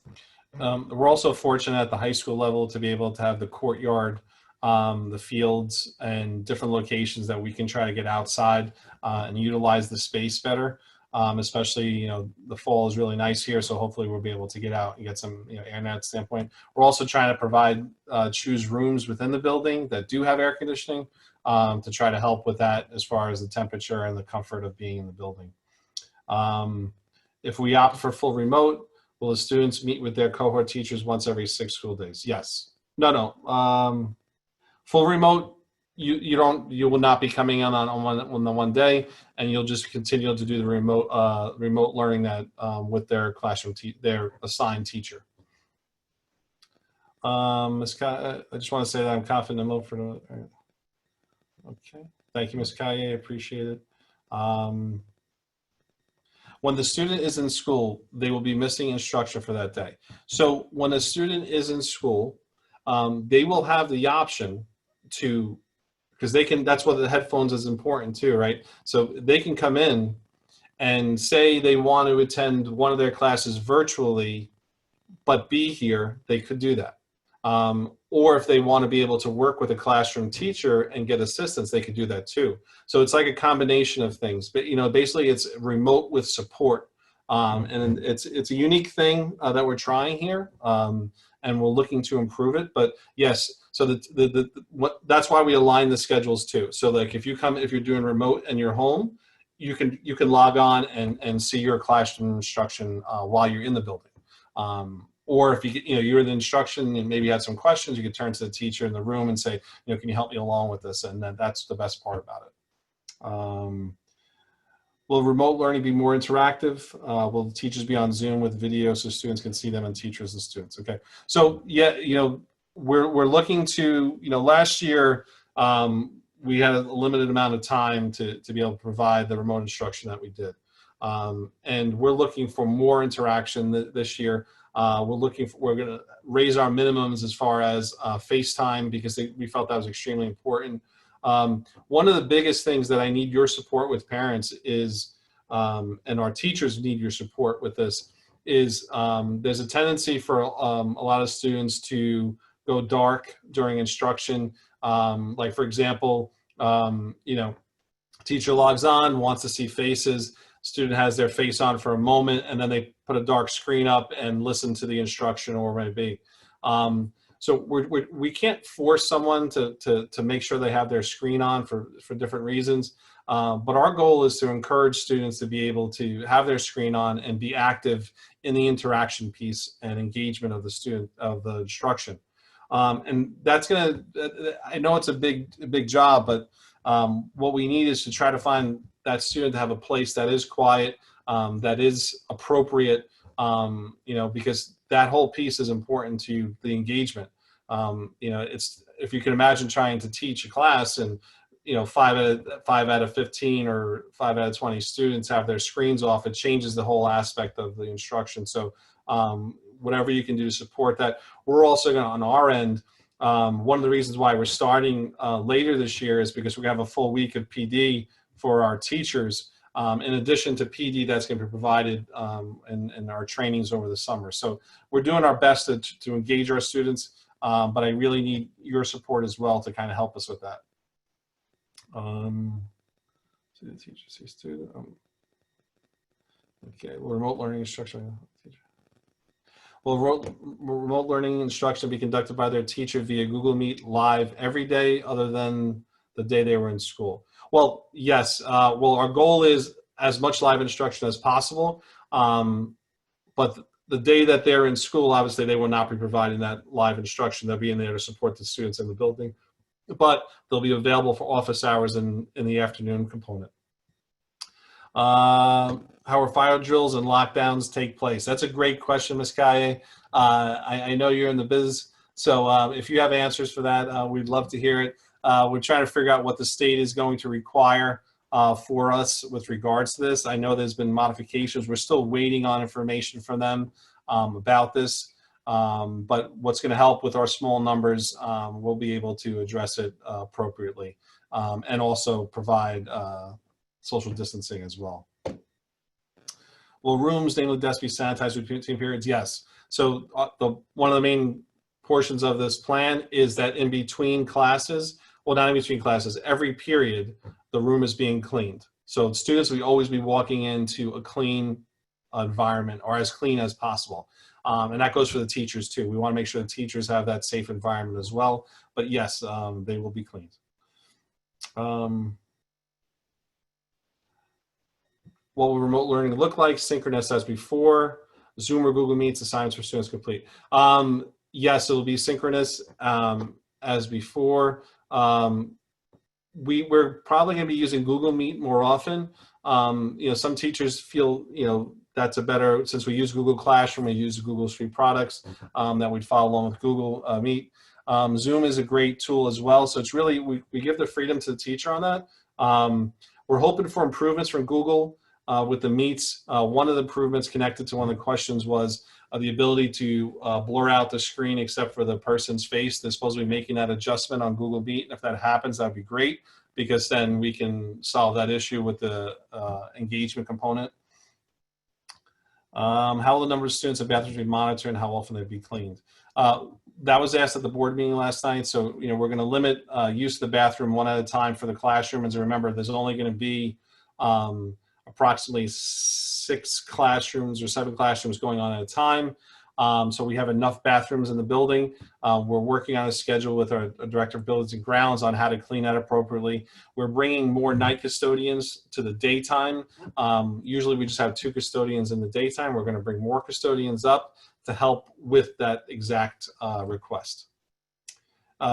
We're also fortunate at the high school level to be able to have the courtyard, the fields, and different locations that we can try to get outside and utilize the space better. Especially, the fall is really nice here, so hopefully we'll be able to get out and get some, air net standpoint. We're also trying to provide, choose rooms within the building that do have air conditioning to try to help with that as far as the temperature and the comfort of being in the building. If we opt for full remote, will the students meet with their cohort teachers once every 6 school days? Yes. No. Full remote, you will not be coming in on the one day, and you'll just continue to do the remote learning that with their classroom their assigned teacher. I just want to say that I'm confident in Milford. Okay, thank you, Ms. Kaye, appreciate it. When the student is in school, they will be missing instruction for that day. So when a student is in school, they will have the option to because they can, that's what the headphones is important too, right? So they can come in and say they want to attend one of their classes virtually, but be here, they could do that. Or if they want to be able to work with a classroom teacher and get assistance, they could do that too. So it's like a combination of things, but basically it's remote with support. And it's a unique thing that we're trying here, and we're looking to improve it. But yes, so that's why we align the schedules too. So like if you're doing remote and you're home, you can log on and see your classroom instruction while you're in the building. Or if you're in the instruction and maybe you had some questions, you could turn to the teacher in the room and say, can you help me along with this? And that's the best part about it. Will remote learning be more interactive? Will the teachers be on Zoom with video so students can see them and teachers and students? Okay. So yeah, we're looking to, last year we had a limited amount of time to be able to provide the remote instruction that we did. And we're looking for more interaction this year. We're going to raise our minimums as far as FaceTime, because we felt that was extremely important. One of the biggest things that I need your support with, parents, is, and our teachers need your support with this, is there's a tendency for a lot of students to go dark during instruction. Like for example, teacher logs on, wants to see faces, student has their face on for a moment, and then they put a dark screen up and listen to the instruction or whatever it may be. So we can't force someone to make sure they have their screen on for different reasons. But our goal is to encourage students to be able to have their screen on and be active in the interaction piece and engagement of the student, of the instruction. And that's I know it's a big job, but what we need is to try to find that student to have a place that is quiet, that is appropriate, because that whole piece is important to the engagement. If you can imagine trying to teach a class and 5 out of 15 or 5 out of 20 students have their screens off, it changes the whole aspect of the instruction. So whatever you can do to support that. We're also going to, on our end, one of the reasons why we're starting later this year is because we're going to have a full week of PD for our teachers, in addition to PD that's going to be provided in our trainings over the summer. So we're doing our best to engage our students, but I really need your support as well to kind of help us with that. See the teacher, see student. Okay, well, remote learning instruction. Will remote learning instruction be conducted by their teacher via Google Meet live every day other than the day they were in school? Well, yes. Well, our goal is as much live instruction as possible. But the day that they're in school, obviously, they will not be providing that live instruction. They'll be in there to support the students in the building. But they'll be available for office hours in the afternoon component. How are fire drills and lockdowns take place? That's a great question, Ms. Kaye. I know you're in the biz, so if you have answers for that, we'd love to hear it. We're trying to figure out what the state is going to require for us with regards to this. I know there's been modifications. We're still waiting on information from them about this. But what's going to help with our small numbers, we'll be able to address it appropriately, and also provide social distancing as well. Will rooms, namely desks, be sanitized between periods? Yes. So one of the main portions of this plan is that in between classes, well, not in between classes, every period, the room is being cleaned. So students will always be walking into a clean environment, or as clean as possible. And that goes for the teachers too. We want to make sure the teachers have that safe environment as well. But yes, they will be cleaned. What will remote learning look like? Synchronous as before. Zoom or Google Meets, assignments for students complete. Yes, it'll be synchronous as before. We're probably going to be using Google Meet more often. Some teachers feel, that's a better, since we use Google Classroom, we use Google Suite products, that we'd follow along with Google Meet. Zoom is a great tool as well. So it's really, we give the freedom to the teacher on that. We're hoping for improvements from Google with the Meets. One of the improvements connected to one of the questions was the ability to blur out the screen except for the person's face. They're supposed to be making that adjustment on Google Meet. And if that happens, that'd be great, because then we can solve that issue with the engagement component. How will the number of students in bathrooms be monitored and how often they be cleaned? That was asked at the board meeting last night. So, you know, we're going to limit use of the bathroom one at a time for the classroom. And remember, there's only going to be approximately 6 classrooms or 7 classrooms going on at a time. So we have enough bathrooms in the building. We're working on a schedule with our Director of Buildings and Grounds on how to clean that appropriately. We're bringing more night custodians to the daytime. Usually we just have 2 custodians in the daytime. We're going to bring more custodians up to help with that exact request.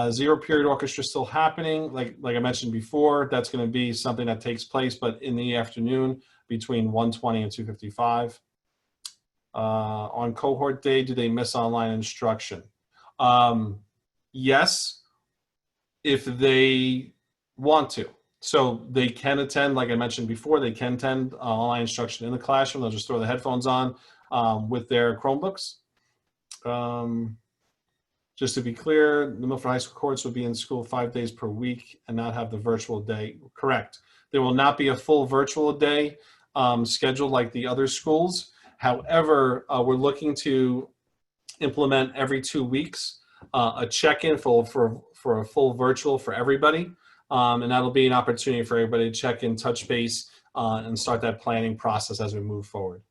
0 period orchestra still happening. Like I mentioned before, that's going to be something that takes place, but in the afternoon between 1:20 and 2:55. On cohort day, do they miss online instruction? Yes, if they want to. So they can attend, like I mentioned before, they can attend online instruction in the classroom. They'll just throw the headphones on with their Chromebooks. Just to be clear, the Milford High School cohorts will be in school 5 days per week and not have the virtual day. Correct. There will not be a full virtual day scheduled like the other schools. However, we're looking to implement every 2 weeks a check-in for a full virtual for everybody. And that'll be an opportunity for everybody to check in, touch base, and start that planning process as we move forward.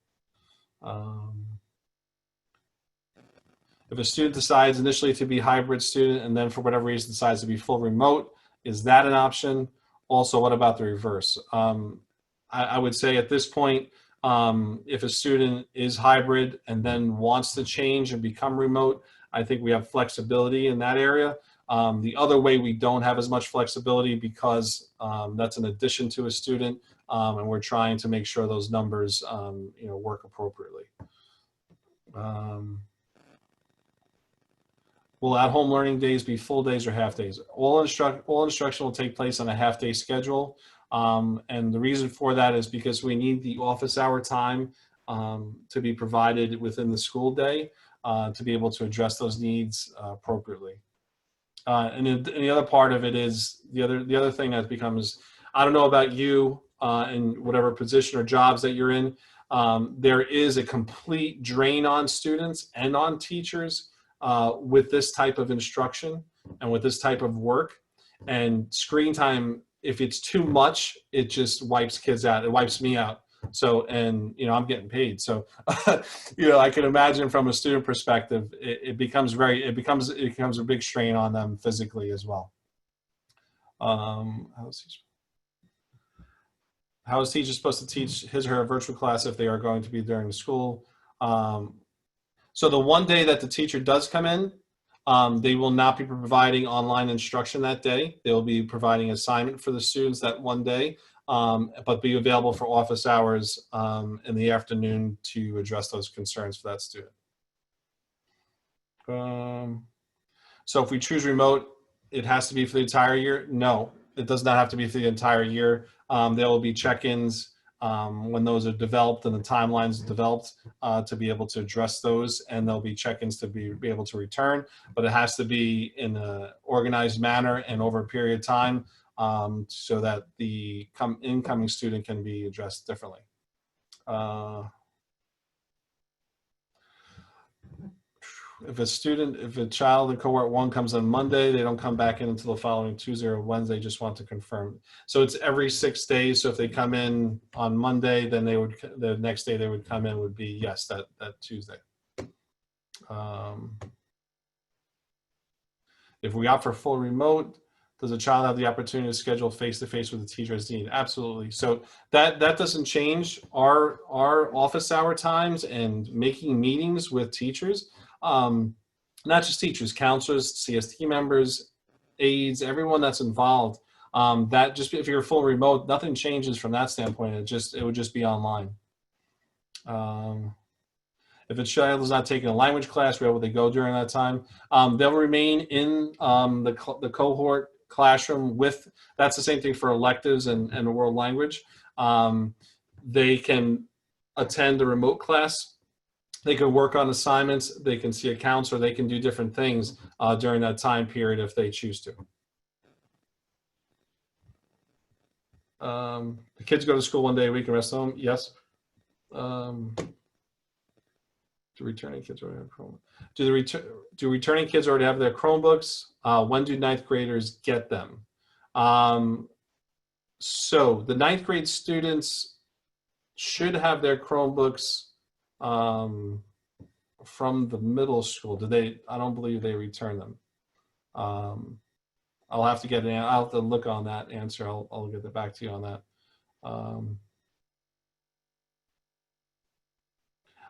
If a student decides initially to be hybrid student and then for whatever reason decides to be full remote, is that an option? Also, what about the reverse? I would say at this point, if a student is hybrid and then wants to change and become remote, I think we have flexibility in that area. The other way we don't have as much flexibility because that's an addition to a student, and we're trying to make sure those numbers work appropriately. Will at-home learning days be full days or half days? All instruction will take place on a half-day schedule. And the reason for that is because we need the office hour time to be provided within the school day to be able to address those needs appropriately. And the other part of it is the other thing that becomes, I don't know about you in whatever position or jobs that you're in, there is a complete drain on students and on teachers with this type of instruction and with this type of work. And screen time, if it's too much, it just wipes kids out. It wipes me out. So, and I'm getting paid. So, I can imagine from a student perspective, it becomes a big strain on them physically as well. How is teacher supposed to teach his or her virtual class if they are going to be during the school? So the one day that the teacher does come in, they will not be providing online instruction that day. They will be providing assignment for the students that one day, but be available for office hours in the afternoon to address those concerns for that student. So if we choose remote, it has to be for the entire year? No, it does not have to be for the entire year. There will be check-ins when those are developed and the timelines are developed to be able to address those, and there'll be check-ins to be able to return, but it has to be in an organized manner and over a period of time so that the incoming student can be addressed differently. If a child in cohort 1 comes on Monday, they don't come back in until the following Tuesday or Wednesday, just want to confirm. So it's every 6 days. So if they come in on Monday, then the next day they would come in would be, yes, that Tuesday. If we opt for full remote, does a child have the opportunity to schedule face-to-face with the teacher as needed? Absolutely. So that doesn't change our office hour times and making meetings with teachers. Not just teachers, counselors, CST members, aides, everyone that's involved. That just if you're full remote, nothing changes from that standpoint. It would just be online. If a child is not taking a language class, where will they go during that time? They'll remain in the cohort classroom with. That's the same thing for electives and world language. They can attend a remote class They can work on assignments, they can see a counselor, they can do different things during that time period if they choose to. The kids go to school one day a week and rest home, yes. Do returning kids already have Chromebooks? Do returning kids already have their Chromebooks? When do ninth graders get them? So the ninth grade students should have their Chromebooks from the middle school. Do they? I don't believe they return them. I'll have to get an. I'll have to look on that answer. I'll get back to you on that.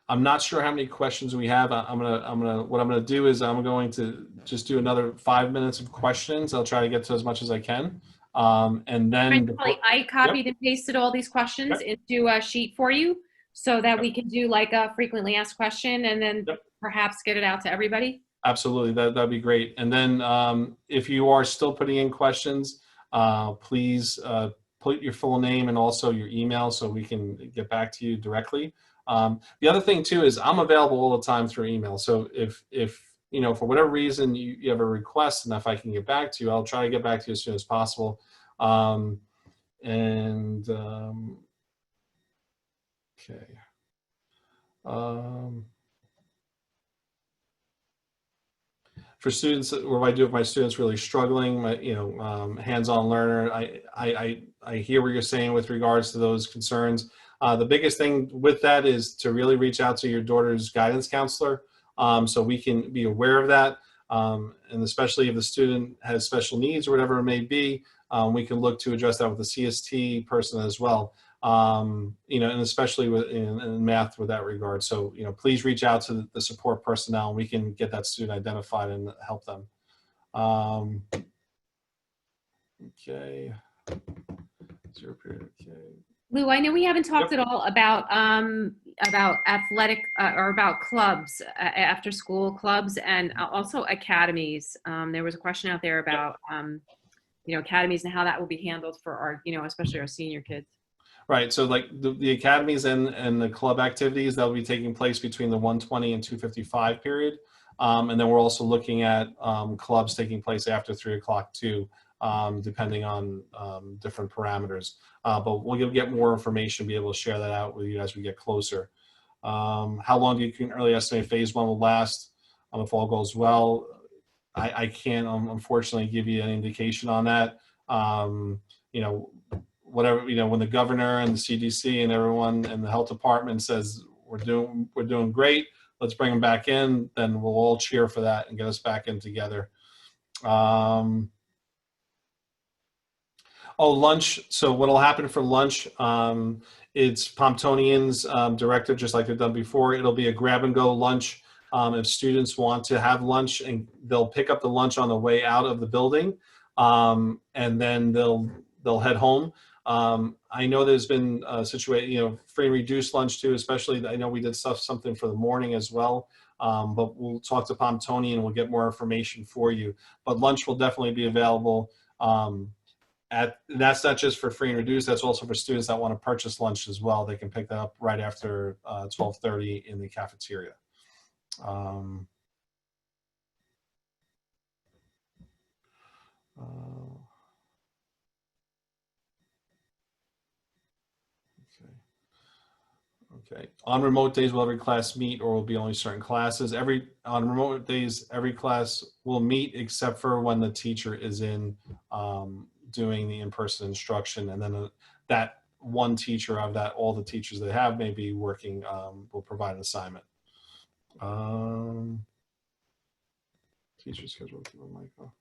I'm not sure how many questions we have. What I'm gonna do is I'm going to just do another 5 minutes of questions. I'll try to get to as much as I can. And then I copied and pasted all these questions into a sheet for you so that we can do like a frequently asked question and then perhaps get it out to everybody. Absolutely, that'd be great. And then if you are still putting in questions, please put your full name and also your email so we can get back to you directly. The other thing too is I'm available all the time through email. So if you know, for whatever reason you have a request and if I can get back to you, I'll try to get back to you as soon as possible. Okay. For students, what I do if my students really struggling, hands-on learner, I hear what you're saying with regards to those concerns. The biggest thing with that is to really reach out to your daughter's guidance counselor so we can be aware of that. And especially if the student has special needs or whatever it may be, we can look to address that with the CST person as well. And especially in math with that regard. So, please reach out to the support personnel and we can get that student identified and help them. Okay. 0 period, okay. Lou, I know we haven't talked at all about athletic or about clubs, after school clubs and also academies. There was a question out there about, academies and how that will be handled for our, especially our senior kids. Right. So like the academies and the club activities that will be taking place between the 120 and 255 period. And then we're also looking at clubs taking place after 3 o'clock too, depending on different parameters. But we'll get more information, be able to share that out with you as we get closer. How long do you can early estimate phase 1 will last? If all goes well, I can't unfortunately give you an indication on that. Whatever, when the governor and the CDC and everyone and the health department says we're doing great, let's bring them back in, then we'll all cheer for that and get us back in together. Lunch. So what'll happen for lunch, it's Pomptonian's directive, just like they've done before. It'll be a grab and go lunch. If students want to have lunch, and they'll pick up the lunch on the way out of the building, and then they'll head home. I know there's been a situation, free and reduced lunch too, especially I know we did something for the morning as well. But we'll talk to Pomptonian and we'll get more information for you. But lunch will definitely be available. That's not just for free and reduced, that's also for students that want to purchase lunch as well. They can pick that up right after 12:30 in the cafeteria. Okay. On remote days, will every class meet or will be only certain classes? On remote days, every class will meet except for when the teacher is in doing the in-person instruction. And then that one teacher of that, all the teachers they have may be working, will provide an assignment. Teacher schedule, keep a mic off.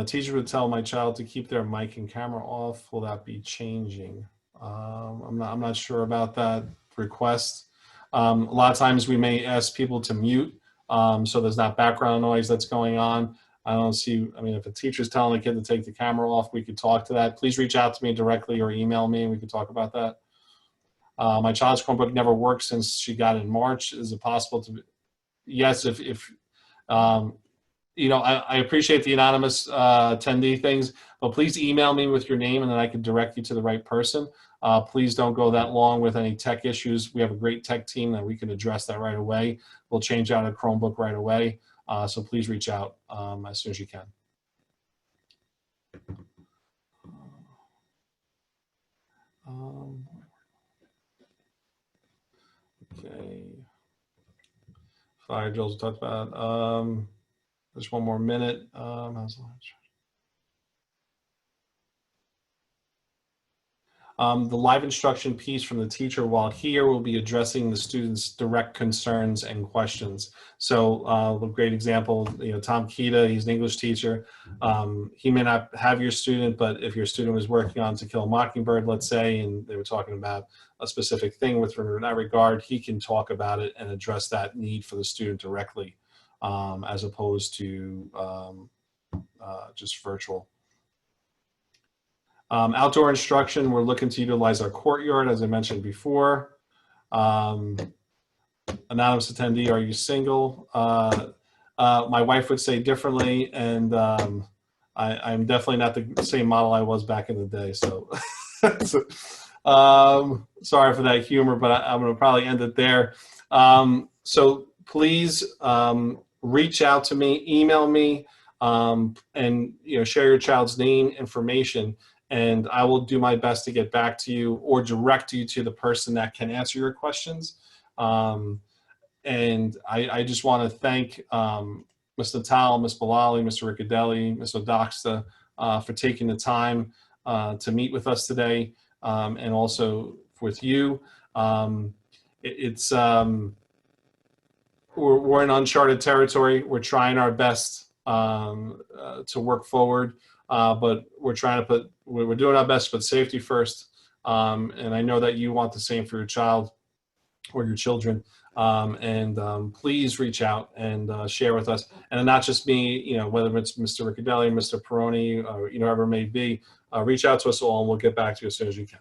Teacher would tell my child to keep their mic and camera off. Will that be changing? I'm not sure about that request. A lot of times we may ask people to mute so there's not background noise that's going on. If a teacher's telling a kid to take the camera off, we could talk to that. Please reach out to me directly or email me and we could talk about that. My child's Chromebook never worked since she got it in March. Is it possible to? Yes, if I appreciate the anonymous attendee things, but please email me with your name and then I can direct you to the right person. Please don't go that long with any tech issues. We have a great tech team that we can address that right away. We'll change out a Chromebook right away. So please reach out as soon as you can. Okay. Fire drills we talked about. Just one more minute. How's lunch? The live instruction piece from the teacher while here will be addressing the students' direct concerns and questions. So a great example, Tom Kita, he's an English teacher. He may not have your student, but if your student was working on To Kill a Mockingbird, let's say, and they were talking about a specific thing with that regard, he can talk about it and address that need for the student directly, as opposed to just virtual. Outdoor instruction, we're looking to utilize our courtyard, as I mentioned before. Anonymous attendee, are you single? My wife would say differently, and I'm definitely not the same model I was back in the day. So, sorry for that humor, but I'm going to probably end it there. So please reach out to me, email me, and share your child's name, information. And I will do my best to get back to you or direct you to the person that can answer your questions. And I just want to thank Ms. Natal, Ms. Bilali, Mr. Riccadelli, Ms. Odoxta for taking the time to meet with us today, and also with you. We're in uncharted territory. We're trying our best to work forward. But we're doing our best to put safety first. And I know that you want the same for your child or your children. Please reach out and share with us. And not just me, whether it's Mr. Riccadelli, Mr. Peroni, or whoever it may be, reach out to us all and we'll get back to you as soon as you can.